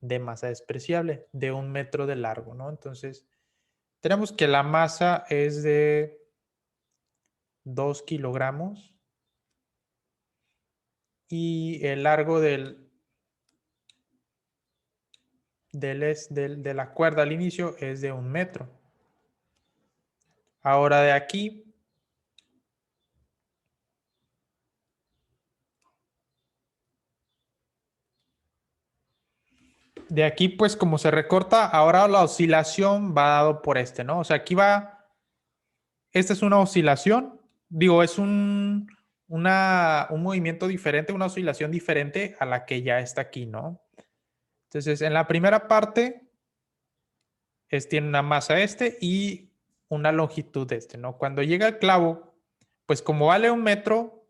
de masa despreciable, de 1 metro de largo, ¿no? Entonces, tenemos que la masa es de 2 kilogramos y el largo de la cuerda al inicio es de 1 metro. Ahora de aquí pues como se recorta, ahora la oscilación va dado por ¿no? O sea, aquí va, esta es una oscilación, digo, es un movimiento diferente, una oscilación diferente a la que ya está aquí, ¿no? Entonces, en la primera parte tiene una masa y una longitud ¿no? Cuando llega el clavo, pues como vale 1 metro,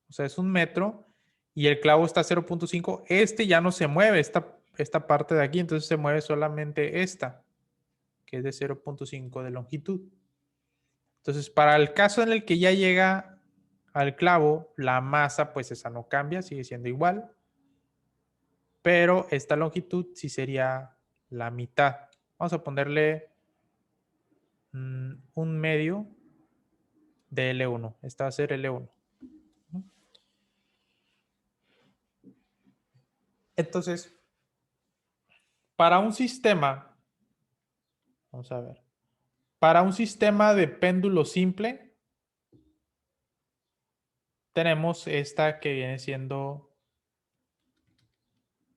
o sea, es 1 metro, y el clavo está a 0.5, ya no se mueve, esta parte de aquí, entonces se mueve solamente esta, que es de 0.5 de longitud. Entonces, para el caso en el que ya llega al clavo, la masa, pues esa no cambia, sigue siendo igual, pero esta longitud sí sería la mitad. Vamos a ponerle 1/2 de L1. Esta va a ser L1. Entonces, para un sistema, vamos a ver, para un sistema de péndulo simple, tenemos esta que viene siendo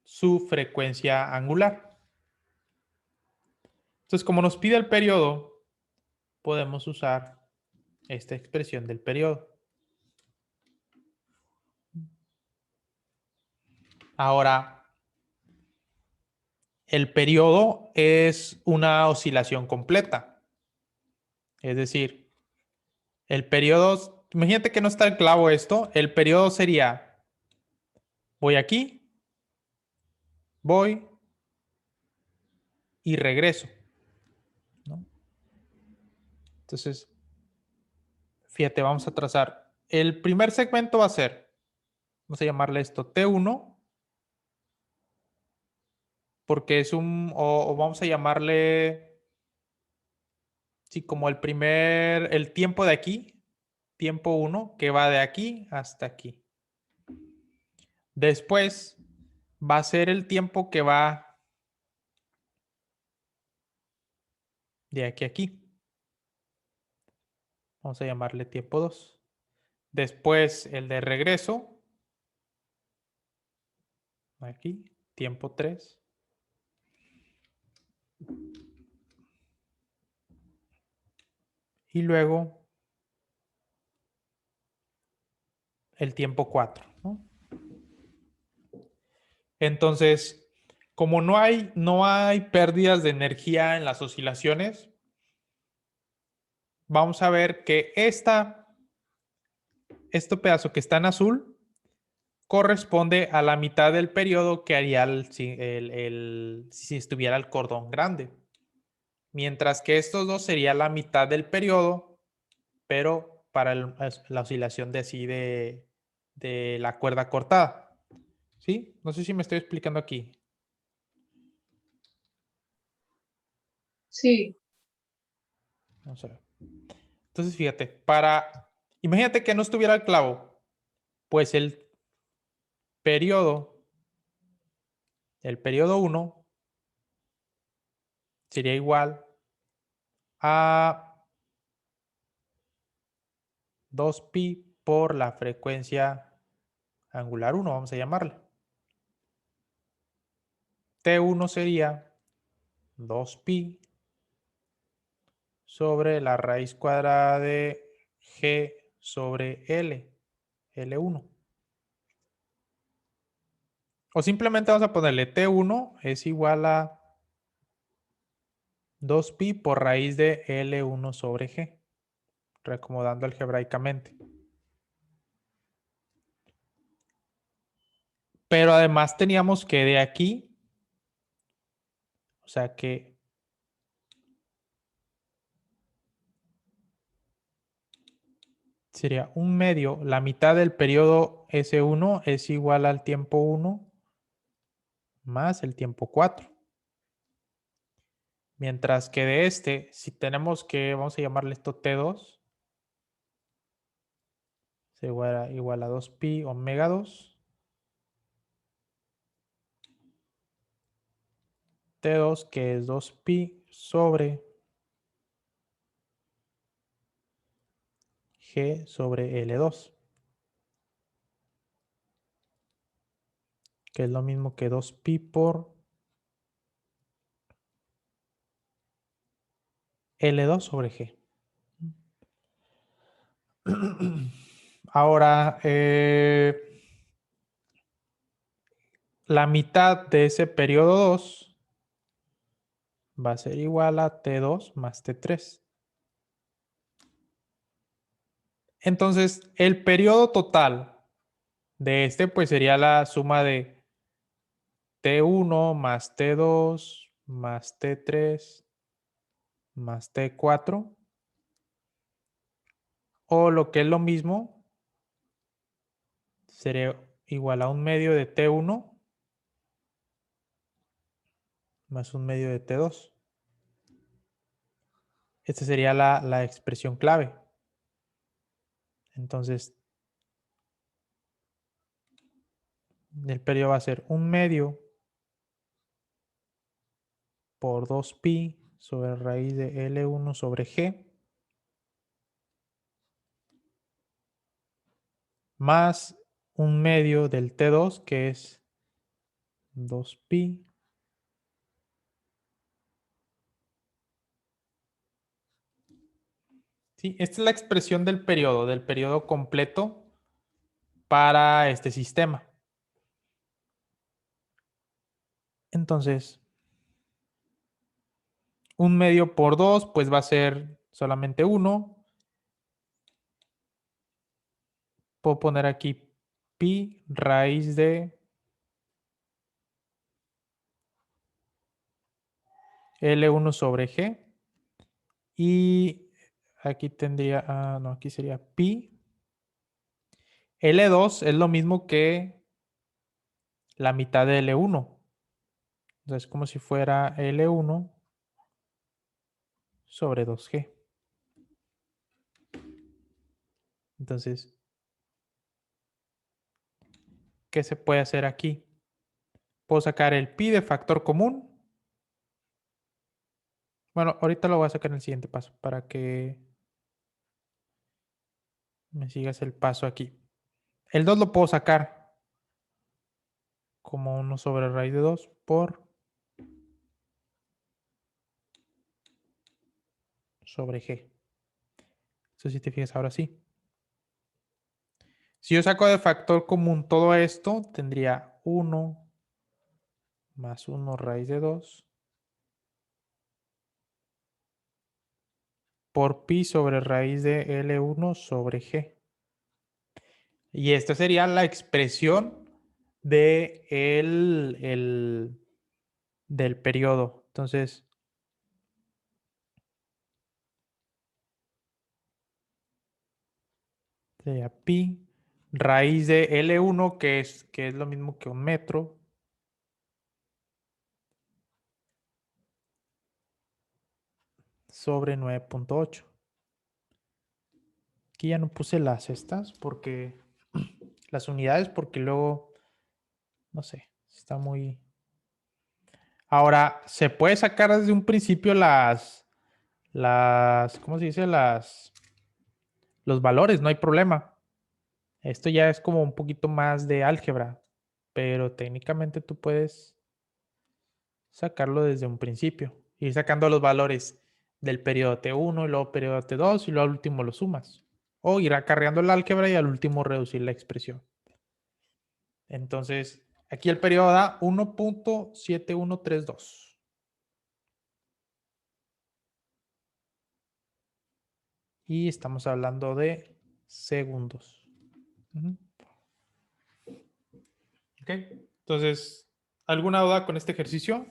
su frecuencia angular. Entonces, como nos pide el periodo, podemos usar esta expresión del periodo. Ahora, el periodo es una oscilación completa. Es decir, el periodo imagínate que no está el clavo esto. El periodo sería, voy aquí, voy y regreso, ¿no? Entonces, fíjate, vamos a trazar. El primer segmento va a ser, vamos a llamarle esto T1, porque es o vamos a llamarle, sí, como el tiempo de aquí, tiempo 1, que va de aquí hasta aquí. Después va a ser el tiempo que va de aquí a aquí. Vamos a llamarle tiempo 2. Después el de regreso, aquí, tiempo 3. Y luego el tiempo 4, ¿no? Entonces, como no hay pérdidas de energía en las oscilaciones, vamos a ver que este pedazo que está en azul corresponde a la mitad del periodo que haría si estuviera el cordón grande. Mientras que estos dos sería la mitad del periodo, pero para la oscilación de la cuerda cortada. ¿Sí? No sé si me estoy explicando aquí. Sí, Vamos a ver. Entonces, fíjate, imagínate que no estuviera el clavo, pues periodo, el periodo 1 sería igual a 2pi por la frecuencia angular 1, vamos a llamarla. T1 sería 2pi sobre la raíz cuadrada de g sobre L1. O simplemente vamos a ponerle T1 es igual a 2pi por raíz de L1 sobre G, reacomodando algebraicamente. Pero además teníamos que de aquí, o sea que sería un medio, la mitad del periodo S1 es igual al tiempo 1 más el tiempo 4. Mientras que de si tenemos que, vamos a llamarle esto T2, se igual a 2pi omega 2. T2 que es 2pi sobre G sobre L2, que es lo mismo que 2pi por L2 sobre G. Ahora, la mitad de ese periodo 2 va a ser igual a T2 más T3. Entonces, el periodo total de pues sería la suma de T1 más T2 más T3 más T4. O lo que es lo mismo, sería igual a un medio de T1 más un medio de T2. Esta sería la expresión clave. Entonces, el periodo va a ser un medio por 2pi sobre raíz de L1 sobre G más un medio del T2 que es 2pi. Sí, esta es la expresión del periodo completo para este sistema. Entonces, un medio por 2 pues va a ser solamente 1. puedo poner aquí pi raíz de L1 sobre G. Y aquí tendría, no, aquí sería pi. L2 es lo mismo que la mitad de L1. Entonces, como si fuera L1 sobre 2G. Entonces, ¿qué se puede hacer aquí? Puedo sacar el pi de factor común. Bueno, ahorita lo voy a sacar en el siguiente paso para que me sigas el paso aquí. El 2 lo puedo sacar como 1 sobre raíz de 2 por sobre G. Eso si te fijas ahora sí. Si yo saco de factor común todo esto, tendría 1 más 1 raíz de 2 por pi sobre raíz de L1 sobre G. Y esta sería la expresión de del periodo. Entonces, sería pi raíz de L1, que es lo mismo que 1 metro, sobre 9.8. Aquí ya no puse las estas porque las unidades, porque luego, no sé, está muy... Ahora, se puede sacar desde un principio ¿cómo se dice? Los valores, no hay problema. Esto ya es como un poquito más de álgebra, pero técnicamente tú puedes sacarlo desde un principio. Ir sacando los valores del periodo T1 y luego periodo T2 y luego al último lo sumas. O ir acarreando el álgebra y al último reducir la expresión. Entonces, aquí el periodo da 1.7132. Y estamos hablando de segundos. Ok. Entonces, ¿alguna duda con este ejercicio?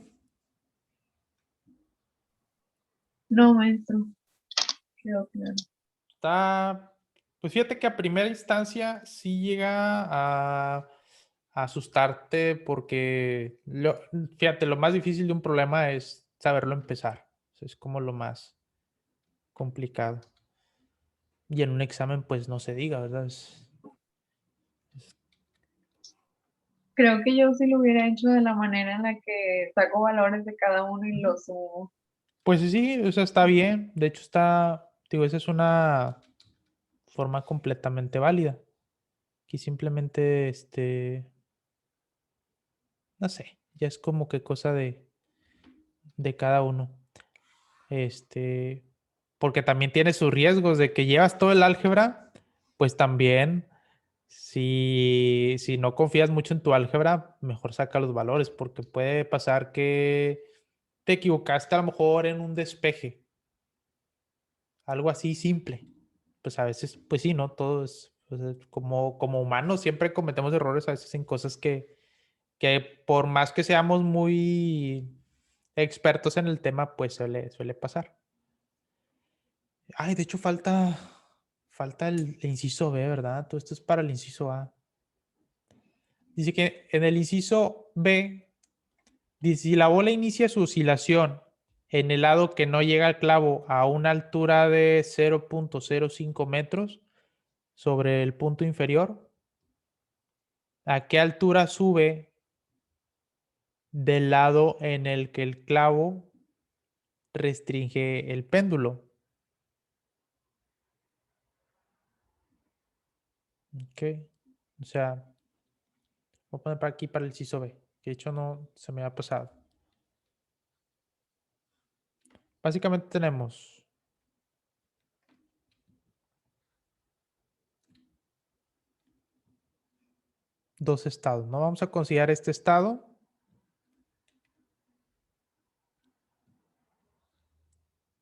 No, maestro, quedó claro. Está, pues fíjate que a primera instancia sí llega a asustarte porque, fíjate, lo más difícil de un problema es saberlo empezar. Es como lo más complicado. Y en un examen, pues no se diga, ¿verdad? Creo que yo sí lo hubiera hecho de la manera en la que saco valores de cada uno y los sumo. Pues sí, o sea, está bien. De hecho, digo, esa es una forma completamente válida. Aquí simplemente, no sé, ya es como que cosa de cada uno. Porque también tiene sus riesgos de que llevas todo el álgebra, pues también, si no confías mucho en tu álgebra, mejor saca los valores, porque puede pasar que te equivocaste a lo mejor en un despeje, algo así simple. Pues a veces, pues sí, ¿no? Todo es, pues, como humanos siempre cometemos errores a veces en cosas que por más que seamos muy expertos en el tema, pues suele pasar. Ay, de hecho falta el inciso B, ¿verdad? Todo esto es para el inciso A. Dice que en el inciso B, dice, si la bola inicia su oscilación en el lado que no llega al clavo a una altura de 0.05 metros sobre el punto inferior, ¿a qué altura sube del lado en el que el clavo restringe el péndulo? Ok. O sea, voy a poner para aquí para el inciso B, que de hecho no se me ha pasado. Básicamente tenemos dos estados, ¿no? Vamos a considerar este estado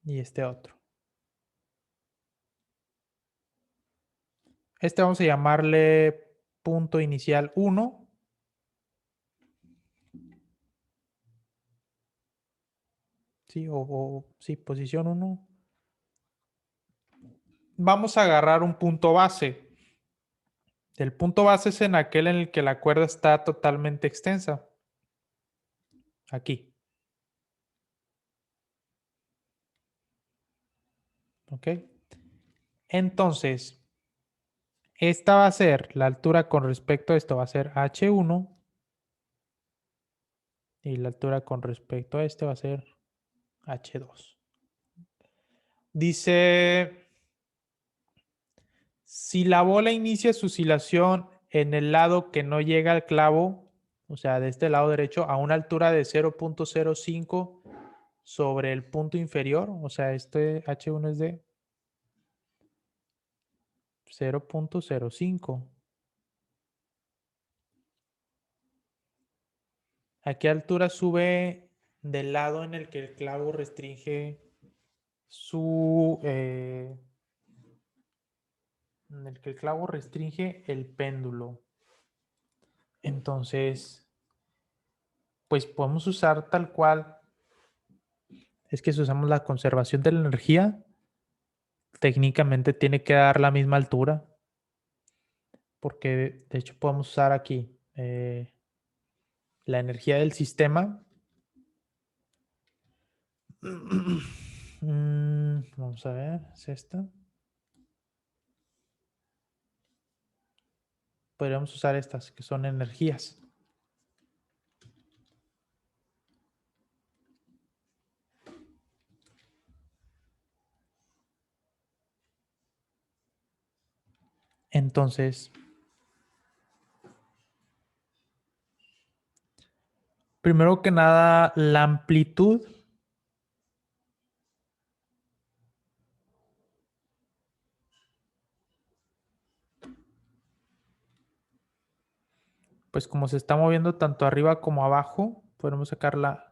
y este otro. Este vamos a llamarle punto inicial 1. Sí, sí, posición 1. Vamos a agarrar un punto base. El punto base es en aquel en el que la cuerda está totalmente extensa. Aquí. ¿Ok? Entonces, esta va a ser la altura con respecto a esto, va a ser H1. Y la altura con respecto a este va a ser H2. Dice, si la bola inicia su oscilación en el lado que no llega al clavo, o sea, de este lado derecho, a una altura de 0.05 sobre el punto inferior, o sea, este H1 es de 0.05. ¿A qué altura sube del lado en el que el clavo restringe su... en el que el clavo restringe el péndulo? Entonces, pues podemos usar tal cual. Es que si usamos la conservación de la energía, técnicamente tiene que dar la misma altura, porque de hecho podemos usar aquí la energía del sistema. Vamos a ver, es esta. Podríamos usar estas, que son energías. Entonces, primero que nada, la amplitud pues como se está moviendo tanto arriba como abajo, podemos sacar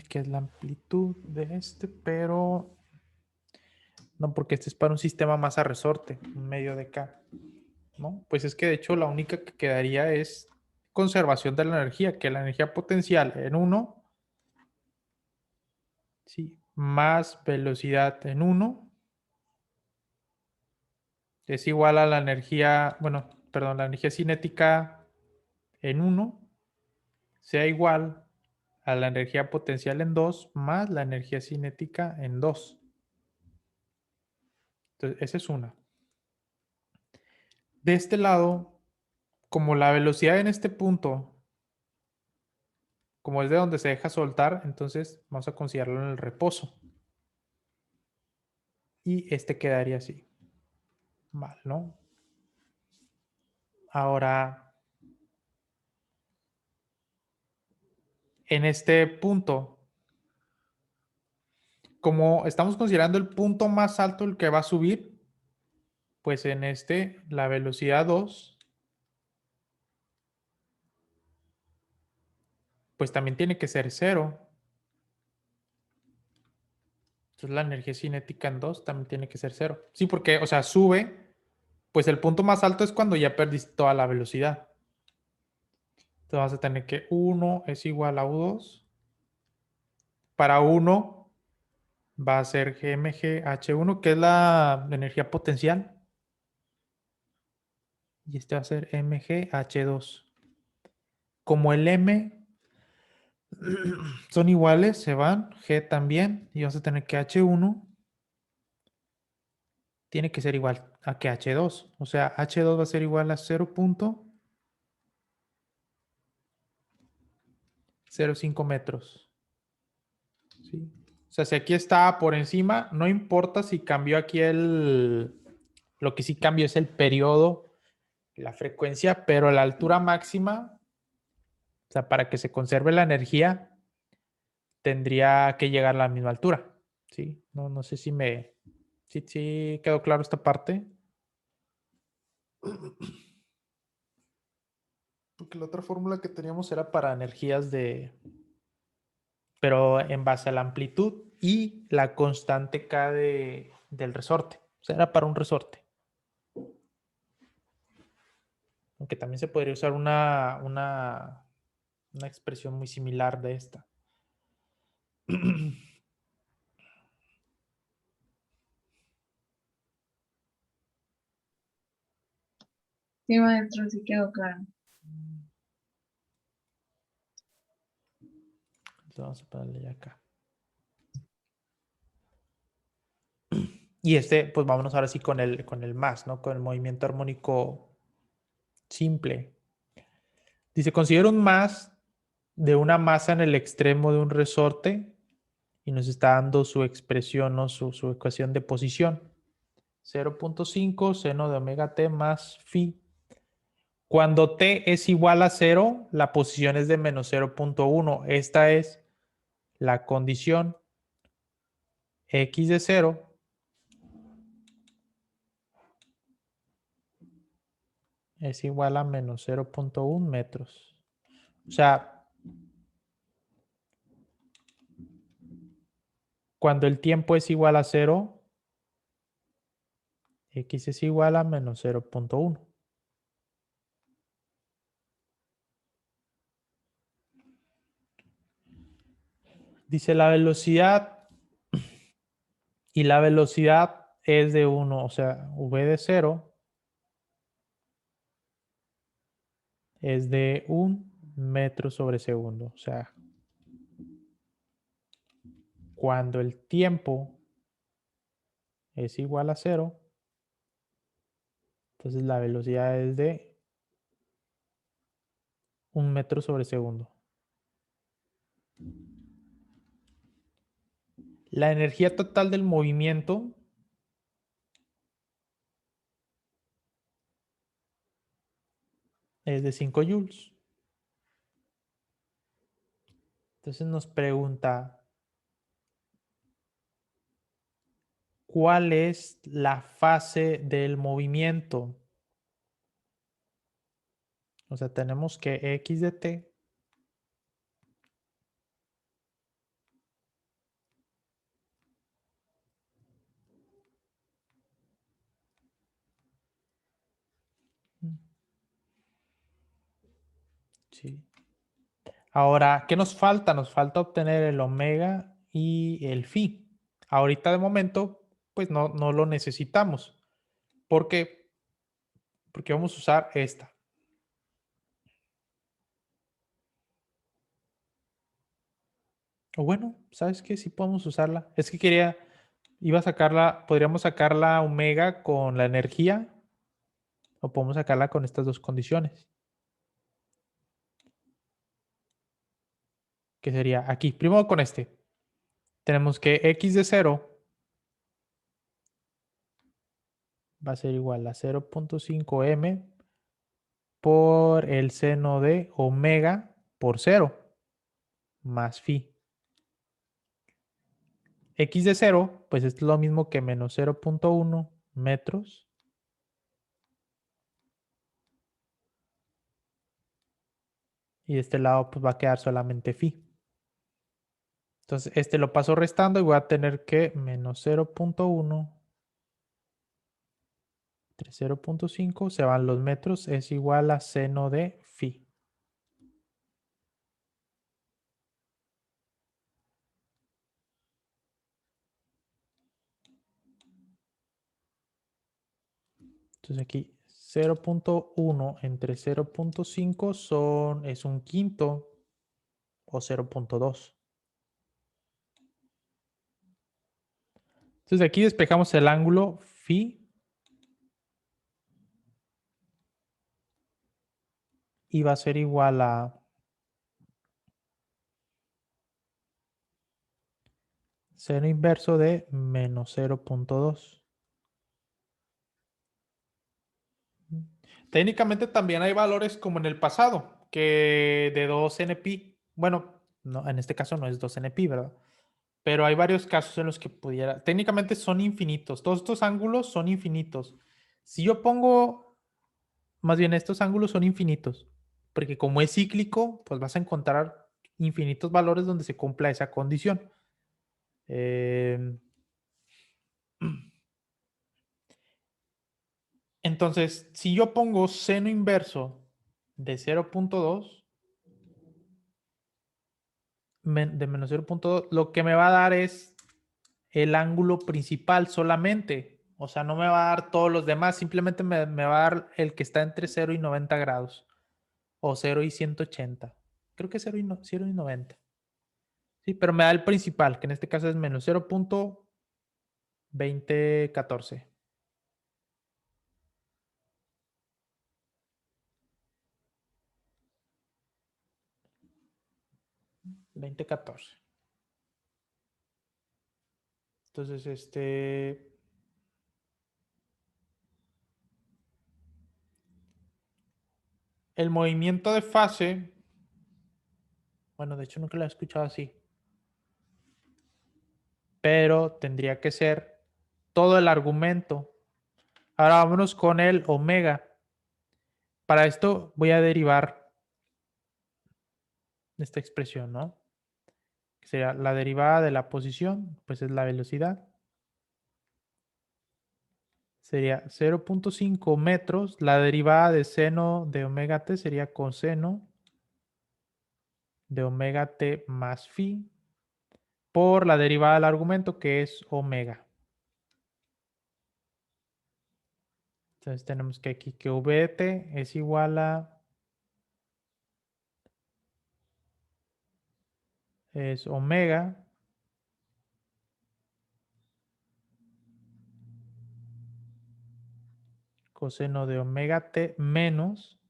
que es la amplitud de este, pero no, porque este es para un sistema más a resorte, un medio de K, ¿no? Pues es que de hecho la única que quedaría es conservación de la energía, que la energía potencial en 1, ¿sí? Más velocidad en 1 es igual a la energía, bueno, perdón, la energía cinética en 1 sea igual a la energía potencial en 2 más la energía cinética en 2. Entonces, esa es una. De este lado, como la velocidad en este punto, como es de donde se deja soltar, entonces vamos a considerarlo en el reposo. Y este quedaría así. Mal, ¿no? Ahora, en este punto, como estamos considerando el punto más alto el que va a subir, pues en este la velocidad 2, pues también tiene que ser 0. Entonces la energía cinética en 2 también tiene que ser 0. Sí, porque, o sea, sube, pues el punto más alto es cuando ya perdiste toda la velocidad. Entonces vamos a tener que 1 es igual a U2. Para 1 va a ser GmgH1, que es la energía potencial. Y este va a ser mgH2. Como el M son iguales, se van, G también, y vamos a tener que H1 tiene que ser igual a que H2. O sea, H2 va a ser igual a 0.05 metros. ¿Sí? O sea, si aquí está por encima, no importa si cambió aquí lo que sí cambió es el periodo, la frecuencia, pero la altura máxima, o sea, para que se conserve la energía, tendría que llegar a la misma altura. ¿Sí? No sé si sí quedó claro esta parte. Porque la otra fórmula que teníamos era para energías pero en base a la amplitud. y la constante K del resorte. O sea, era para un resorte. Aunque también se podría usar una expresión muy similar de esta. Sí, maestro, sí quedó claro. Entonces vamos a ponerle ya acá. Y pues vámonos ahora sí con el más, ¿no? Con el movimiento armónico simple. Dice, considera un más de una masa en el extremo de un resorte y nos está dando su expresión, ¿no? Su ecuación de posición. 0.5 seno de omega t más phi. Cuando t es igual a 0, la posición es de menos 0.1. Esta es la condición. X de 0 es igual a menos 0.1 metros. O sea, cuando el tiempo es igual a 0, X es igual a menos 0.1. Dice la velocidad y la velocidad es de 1, o sea, v de 0 es de 1 metro sobre segundo. O sea, cuando el tiempo es igual a 0, entonces la velocidad es de 1 metro sobre segundo. La energía total del movimiento es de 5 joules. Entonces nos pregunta, ¿cuál es la fase del movimiento? O sea, tenemos que x de t sí. Ahora, ¿qué nos falta? Nos falta obtener el omega y el phi. Ahorita de momento, pues no lo necesitamos. ¿Por qué? Porque vamos a usar esta. O bueno, ¿sabes qué? Sí podemos usarla. Es que iba a sacarla, podríamos sacar la omega con la energía o podemos sacarla con estas dos condiciones. Que sería aquí. Primero con este. Tenemos que x de 0 va a ser igual a 0.5 m por el seno de omega por 0 más phi. X de 0, pues es lo mismo que menos 0.1 metros. Y de este lado pues va a quedar solamente phi. Entonces este lo paso restando y voy a tener que menos 0.1 entre 0.5 se van los metros, es igual a seno de phi. Entonces aquí 0.1 entre 0.5 es un quinto o 0.2. Entonces aquí despejamos el ángulo phi y va a ser igual a seno inverso de menos 0.2. Técnicamente también hay valores como en el pasado, que de 2 NP, bueno, no, en este caso no es 2 NP, ¿verdad? Pero hay varios casos en los que pudiera, técnicamente son infinitos, todos estos ángulos son infinitos. Si yo pongo, más bien estos ángulos son infinitos, porque como es cíclico, pues vas a encontrar infinitos valores donde se cumpla esa condición. Entonces, si yo pongo seno inverso de 0.2, de menos 0.2, lo que me va a dar es el ángulo principal solamente. O sea, no me va a dar todos los demás, simplemente me va a dar el que está entre 0 y 90 grados. O 0 y 180. Creo que 0 y 90. Sí, pero me da el principal, que en este caso es menos 0.2014. 2014. Entonces, el movimiento de fase, bueno, de hecho nunca lo he escuchado así, pero tendría que ser todo el argumento. Ahora vámonos con el omega. Para esto voy a derivar esta expresión, ¿no? Que sería la derivada de la posición, pues es la velocidad. Sería 0.5 metros. La derivada de seno de omega t sería coseno de omega t más phi por la derivada del argumento que es omega. Entonces tenemos que aquí que v de t es igual a es omega coseno de omega t menos,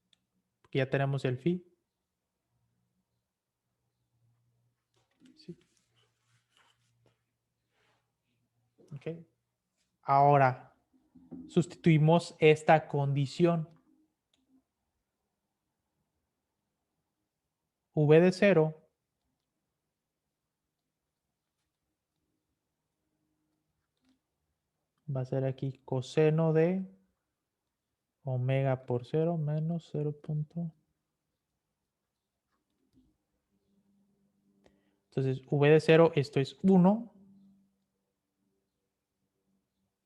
que ya tenemos el phi. ¿Sí? Okay. Ahora sustituimos esta condición. V de 0 va a ser aquí coseno de omega por 0 menos 0. Entonces, V de 0, esto es 1.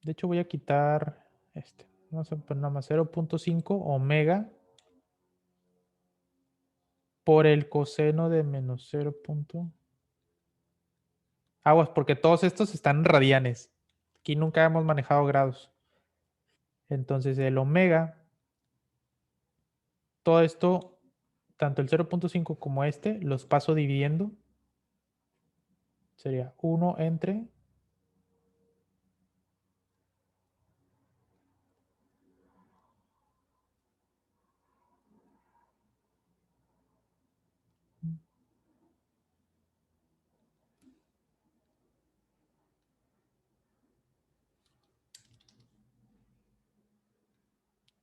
De hecho, voy a quitar este. Vamos a poner nada más 0.5 omega por el coseno de menos 0. Aguas, porque todos estos están en radianes. Aquí nunca hemos manejado grados. Entonces, el omega, todo esto, tanto el 0.5 como este, los paso dividiendo. Sería 1 entre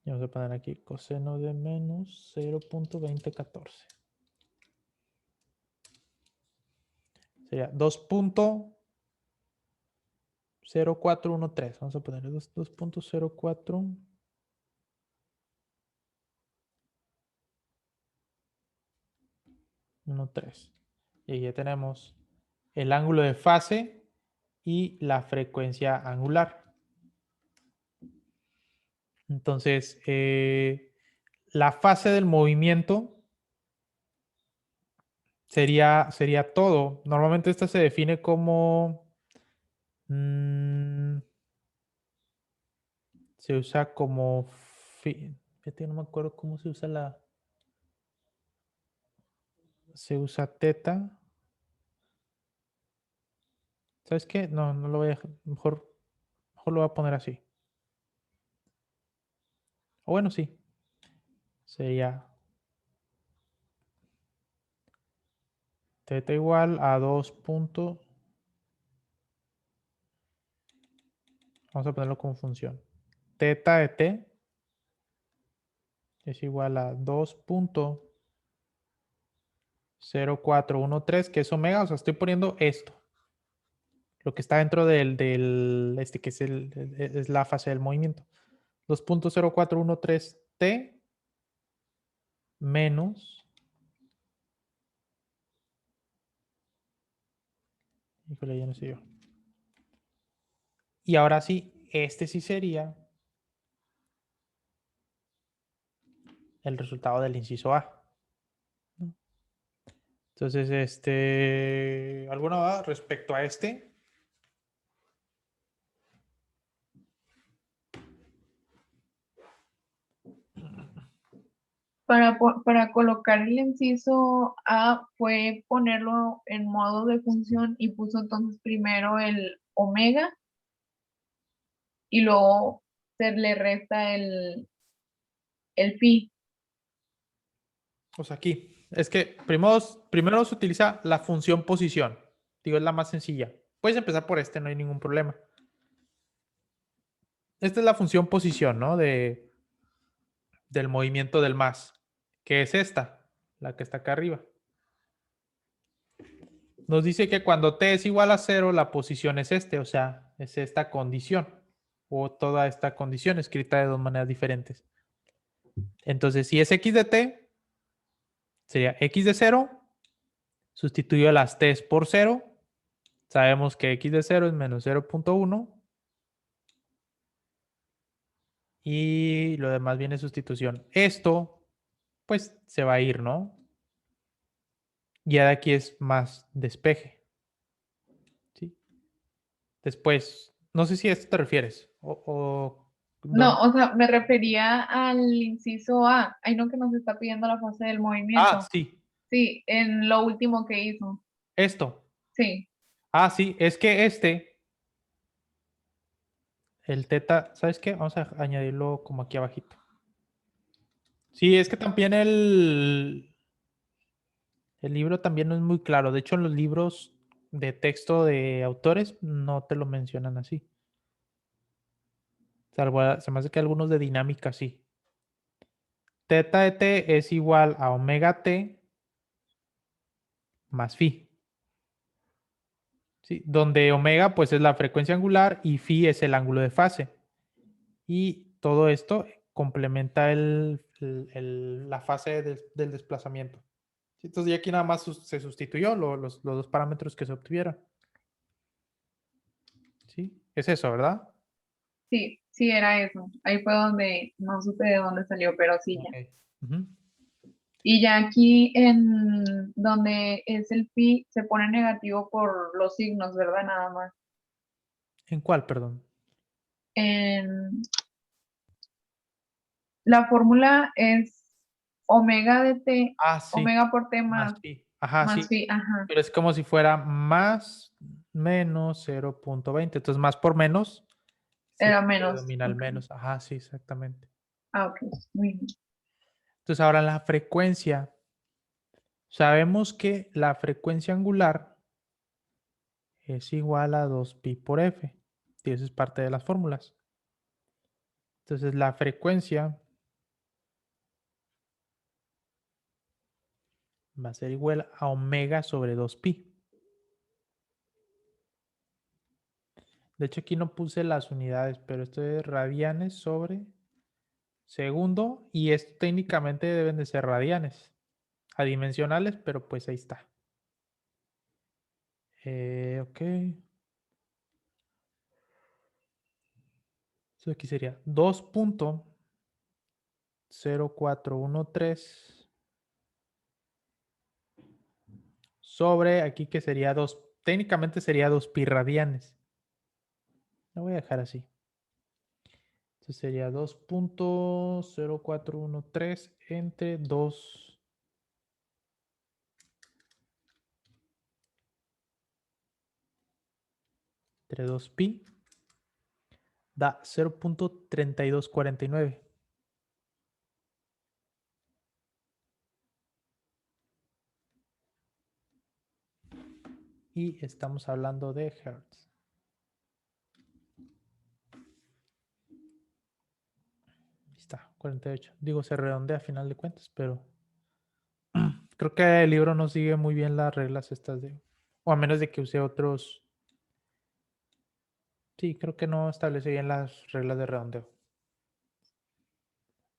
y vamos a poner aquí coseno de menos 0.2014. Sería 2.0413. Vamos a poner 2.0413. Y ahí ya tenemos el ángulo de fase y la frecuencia angular. Entonces, la fase del movimiento sería todo. Normalmente esta se define como... se usa como... Fíjate, no me acuerdo cómo se usa la... Se usa teta. ¿Sabes qué? No, no lo voy a... Mejor lo voy a poner así. O bueno, sí. Sería teta igual a 2 puntos. Vamos a ponerlo como función. Teta de t es igual a 2.0413, que es omega. O sea, estoy poniendo esto. Lo que está dentro del que es la fase del movimiento. 2.0413t menos... Híjole, ya no sé yo. Y ahora sí, este sí sería el resultado del inciso A. ¿No? Entonces, ¿alguna duda respecto a este? Para colocar el inciso A fue ponerlo en modo de función y puso entonces primero el omega y luego se le resta el phi. O sea, aquí. Es que primero se utiliza la función posición. Digo, es la más sencilla. Puedes empezar por este, no hay ningún problema. Esta es la función posición, ¿no? Del movimiento del más, que es esta, la que está acá arriba. Nos dice que cuando t es igual a 0, la posición es o sea, es esta condición, o toda esta condición escrita de dos maneras diferentes. Entonces, si es x de t, sería x de 0, sustituyo las t por 0, sabemos que x de 0 es menos 0.1, y lo demás viene sustitución. Esto, pues, se va a ir, ¿no? Ya de aquí es más despeje. ¿Sí? Después, no sé si a esto te refieres. ¿Dónde? No, o sea, me refería al inciso A. Ay, no, que nos está pidiendo la fase del Ah, movimiento. sí. Sí, en lo último que hizo. Esto. Sí. Ah, sí. Es que el teta, ¿sabes qué? Vamos a añadirlo como aquí abajito. Sí, es que también el libro también no es muy claro. De hecho, en los libros de texto de autores no te lo mencionan así. Salvo, se me hace que algunos de dinámica sí. Teta de t es igual a omega t más phi. ¿Sí? Donde omega pues es la frecuencia angular y phi es el ángulo de fase. Y todo esto complementa la fase del desplazamiento. ¿Sí? Entonces ya aquí nada más se sustituyó los dos parámetros que se obtuvieron. ¿Sí? Es eso, ¿verdad? Sí, sí, era eso. Ahí fue donde no supe de dónde salió, pero sí ya. Ok. Ujú. Y ya aquí en donde es el phi se pone negativo por los signos, ¿verdad? Nada más. ¿En cuál, perdón? En la fórmula es omega de t, Ah, sí. omega por t Más más, phi. Ajá, más sí. phi, ajá, Pero es como si fuera más menos 0.20. Entonces, más por menos era siempre menos. predomina el Ok. menos. Ajá, sí, exactamente. Ah, ok, muy bien. Entonces, ahora la frecuencia. Sabemos que la frecuencia angular es igual a 2pi por f. Y eso es parte de las fórmulas. Entonces, la frecuencia va a ser igual a omega sobre 2pi. De hecho, aquí no puse las unidades, pero esto es radianes sobre segundo. Y esto técnicamente deben de ser radianes. Adimensionales, pero pues ahí está. Ok. Eso aquí sería 2.0413 sobre aquí que sería 2, técnicamente sería 2 pi radianes. Lo voy a dejar así. Entonces sería 2.0413 entre 2 entre 2 pi da 0.3249. Y estamos hablando de hertz. Ahí está, 48. Digo, se redondea a final de cuentas, pero creo que el libro no sigue muy bien las reglas estas de, o a menos de que use otros. Sí, creo que no establece bien las reglas de redondeo.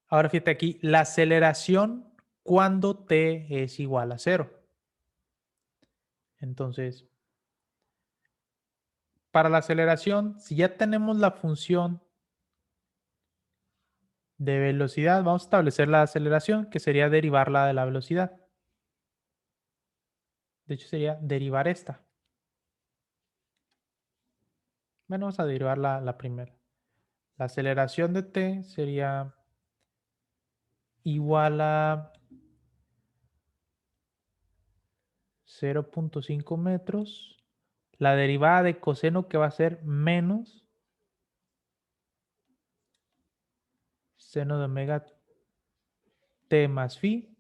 Ahora fíjate aquí, la aceleración cuando t es igual a 0. Entonces, para la aceleración, si ya tenemos la función de velocidad, vamos a establecer la aceleración, que sería derivarla de la velocidad. De hecho, sería derivar esta. Bueno, vamos a derivar la primera. La aceleración de t sería igual a 0.5 metros. La derivada de coseno que va a ser menos seno de omega t más phi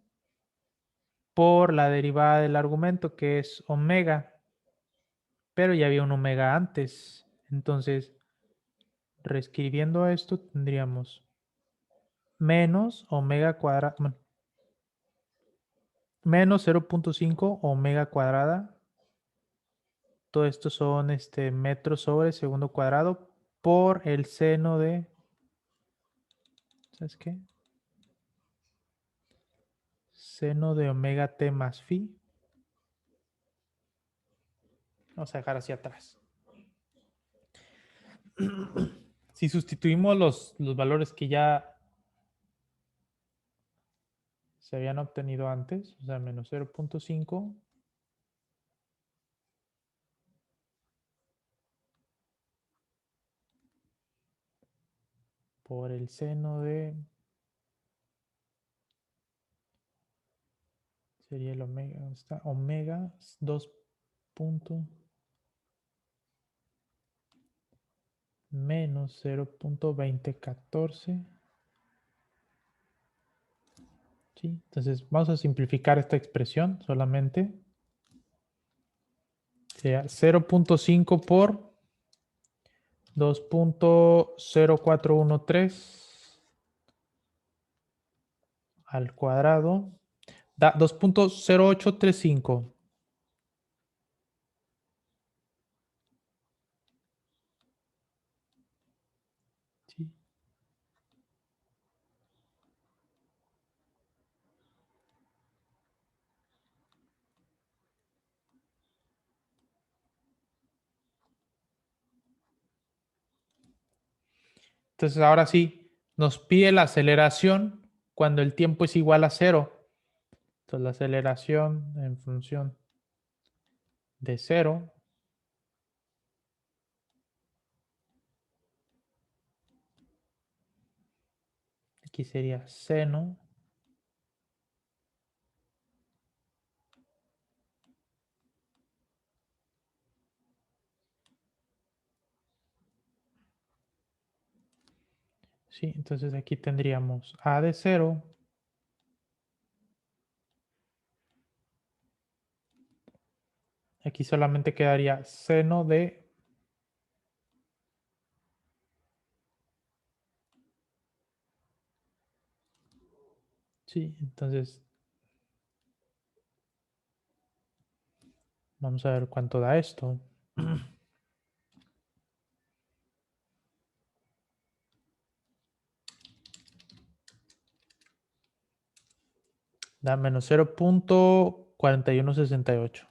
por la derivada del argumento que es omega, pero ya había un omega antes. Entonces, reescribiendo esto tendríamos menos omega cuadrada, bueno, menos 0.5 omega cuadrada. Todo esto son metros sobre segundo cuadrado por el seno de, ¿sabes qué? Seno de omega t más phi. Vamos a dejar hacia atrás. Si sustituimos los valores que ya se habían obtenido antes, o sea, menos 0.5 por el seno de, sería el omega, ¿dónde está? Omega 2 menos 0.2014. ¿Sí? Entonces vamos a simplificar esta expresión solamente. Sería 0.5 por 2.0413 al cuadrado da 2.0835. ¿Sí? Entonces ahora sí, nos pide la aceleración cuando el tiempo es igual a 0. Entonces la aceleración en función de 0 aquí sería seno ¿sí? Entonces aquí tendríamos a de 0 aquí solamente quedaría seno de sí, entonces vamos a ver cuánto da esto. Da menos 0.4168.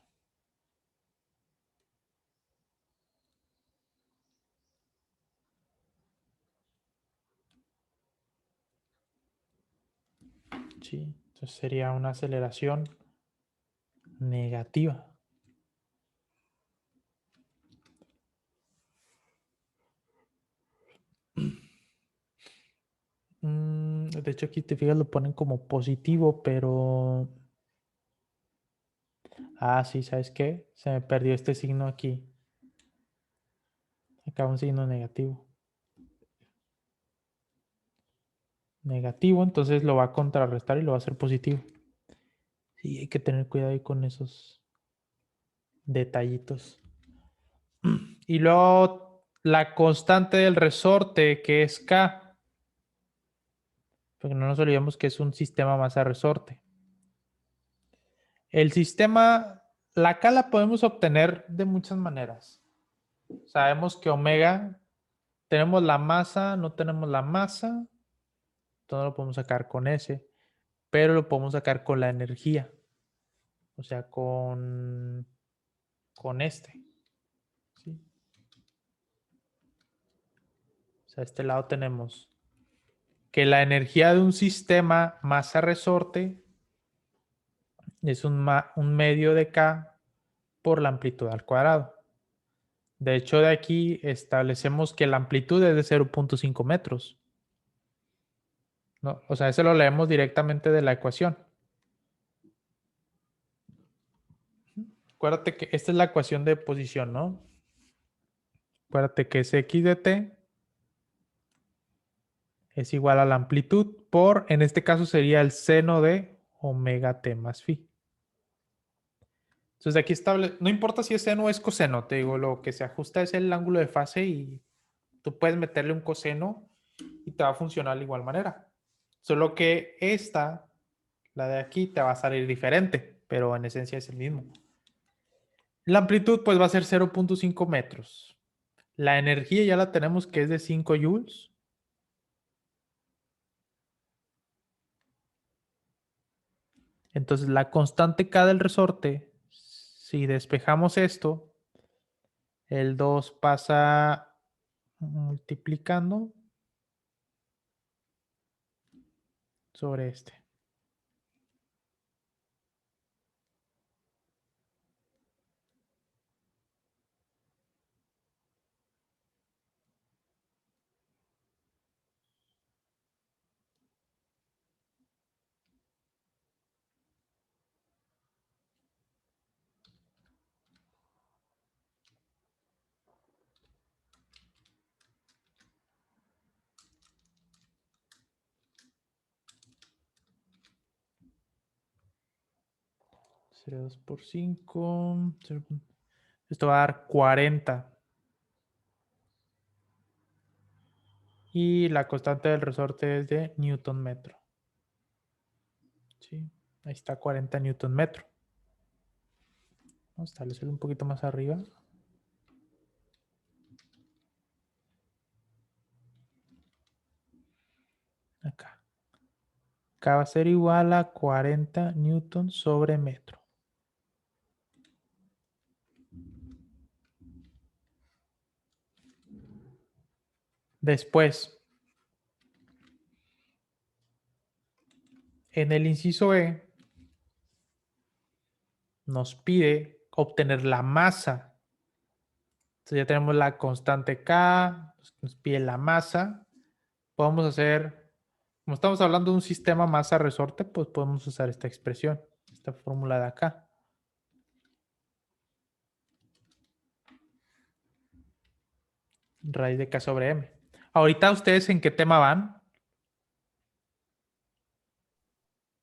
Sí, entonces sería una aceleración negativa. De hecho, aquí te fijas, lo ponen como positivo, pero... Ah, sí, ¿sabes qué? Se me perdió este signo aquí. Acá un signo negativo. Negativo, entonces lo va a contrarrestar y lo va a hacer positivo. Sí, hay que tener cuidado ahí con esos detallitos. Y luego la constante del resorte, que es K. Porque no nos olvidemos que es un sistema masa resorte. El sistema, la K la podemos obtener de muchas maneras. Sabemos que omega, tenemos la masa, no tenemos la masa, todo lo podemos sacar con S, pero lo podemos sacar con la energía, o sea, con este. ¿Sí? sea, a este lado tenemos que la energía de un sistema masa-resorte es un medio de K por la amplitud al cuadrado. De hecho, de aquí establecemos que la amplitud es de 0.5 metros. ¿No? O sea, eso lo leemos directamente de la ecuación. Acuérdate que esta es la ecuación de posición, ¿no? Acuérdate que es x de t es igual a la amplitud por, en este caso sería el seno de omega t más phi. Entonces aquí no importa si es seno o es coseno, te digo, lo que se ajusta es el ángulo de fase y tú puedes meterle un coseno y te va a funcionar de igual manera. Solo que esta, la de aquí, te va a salir diferente, pero en esencia es el mismo. La amplitud pues va a ser 0.5 metros. La energía ya la tenemos que es de 5 joules. Entonces la constante K del resorte, si despejamos esto, el 2 pasa multiplicando sobre este. Cero 2 por 5. Esto va a dar 40. Y la constante del resorte es de Newton metro. ¿Sí? Ahí está 40 Newton metro. Vamos a establecerlo un poquito más arriba. Acá. Acá va a ser igual a 40 Newton sobre metro. Después, en el inciso E, nos pide obtener la masa. Entonces ya tenemos la constante K, nos pide la masa. Podemos hacer, como estamos hablando de un sistema masa-resorte, pues podemos usar esta expresión, esta fórmula de acá. Raíz de K sobre M. Ahorita ustedes en qué tema van.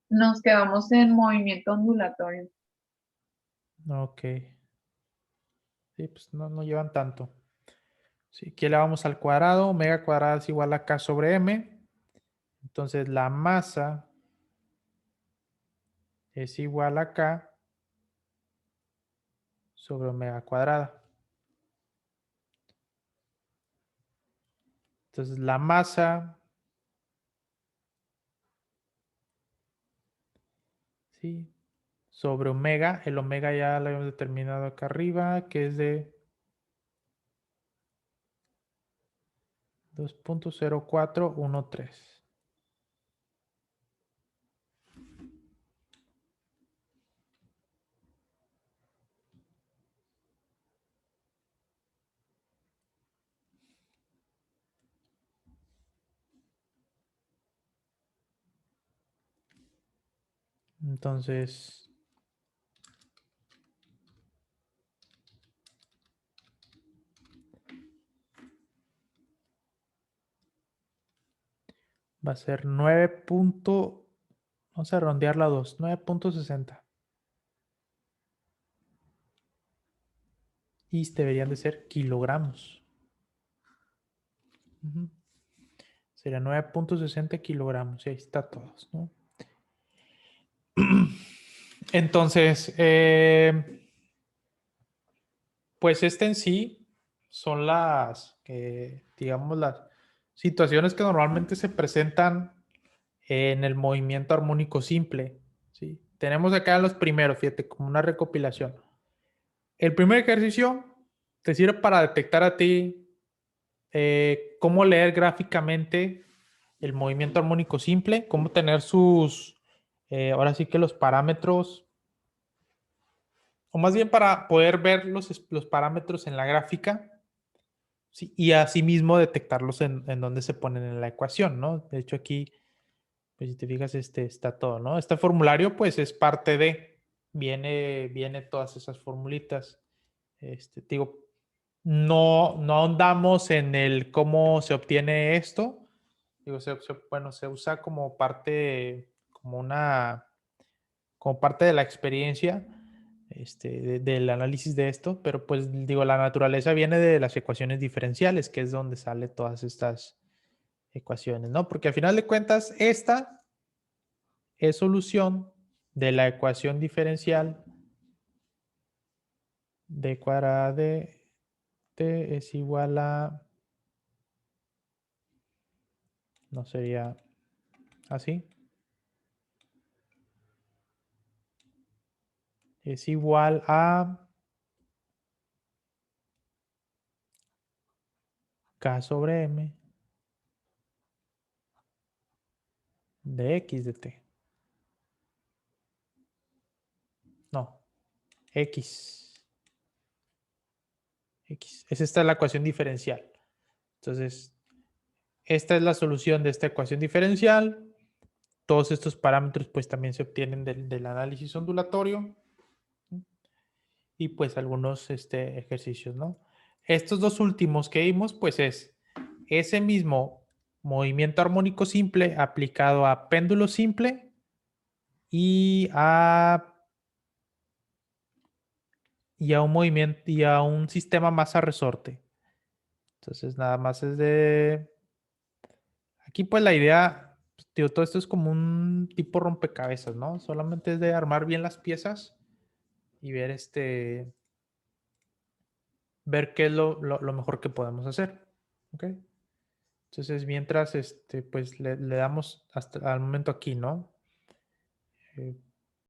Nos quedamos en movimiento ondulatorio. Ok. Sí, pues no llevan tanto. Sí, aquí le vamos al cuadrado. Omega cuadrada es igual a K sobre M. Entonces la masa es igual a K sobre omega cuadrada. Entonces la masa, sí, sobre omega, el omega ya lo hemos determinado acá arriba, que es de 2.0413. Entonces, va a ser 9. Vamos a rondearla a 2, 9.60. Y deberían de ser kilogramos. Sería 9.60 kilogramos. Y ahí está todos, ¿no? Entonces, pues este en sí son digamos, las situaciones que normalmente se presentan en el movimiento armónico simple. ¿Sí? Tenemos acá los primeros, fíjate, como una recopilación. El primer ejercicio te sirve para detectar a ti cómo leer gráficamente el movimiento armónico simple, cómo tener sus, ahora sí que los parámetros, o más bien para poder ver los parámetros en la gráfica, sí, y asimismo detectarlos en donde se ponen en la ecuación, ¿no? De hecho aquí, pues si te fijas, está todo, ¿no? Este formulario pues es parte de, viene todas esas formulitas. Te digo, no ahondamos en el cómo se obtiene esto. Digo, bueno, se usa como parte, como parte de la experiencia del análisis de esto, pero pues digo, la naturaleza viene de las ecuaciones diferenciales, que es donde sale todas estas ecuaciones, ¿no? Porque al final de cuentas, esta es solución de la ecuación diferencial d cuadrada de t es igual a, no sería así, es igual a k sobre m de x de t. No, x. X. Esta es la ecuación diferencial. Entonces, esta es la solución de esta ecuación diferencial. Todos estos parámetros pues también se obtienen del análisis ondulatorio. Y pues algunos ejercicios, ¿no? Estos dos últimos que vimos pues es ese mismo movimiento armónico simple aplicado a péndulo simple y a un movimiento y a un sistema masa resorte. Entonces nada más es de... Aquí pues la idea, tío, todo esto es como un tipo rompecabezas, ¿no? Solamente es de armar bien las piezas y ver ver qué es lo mejor que podemos hacer. ¿Ok? Entonces mientras pues le damos hasta al momento aquí, ¿no?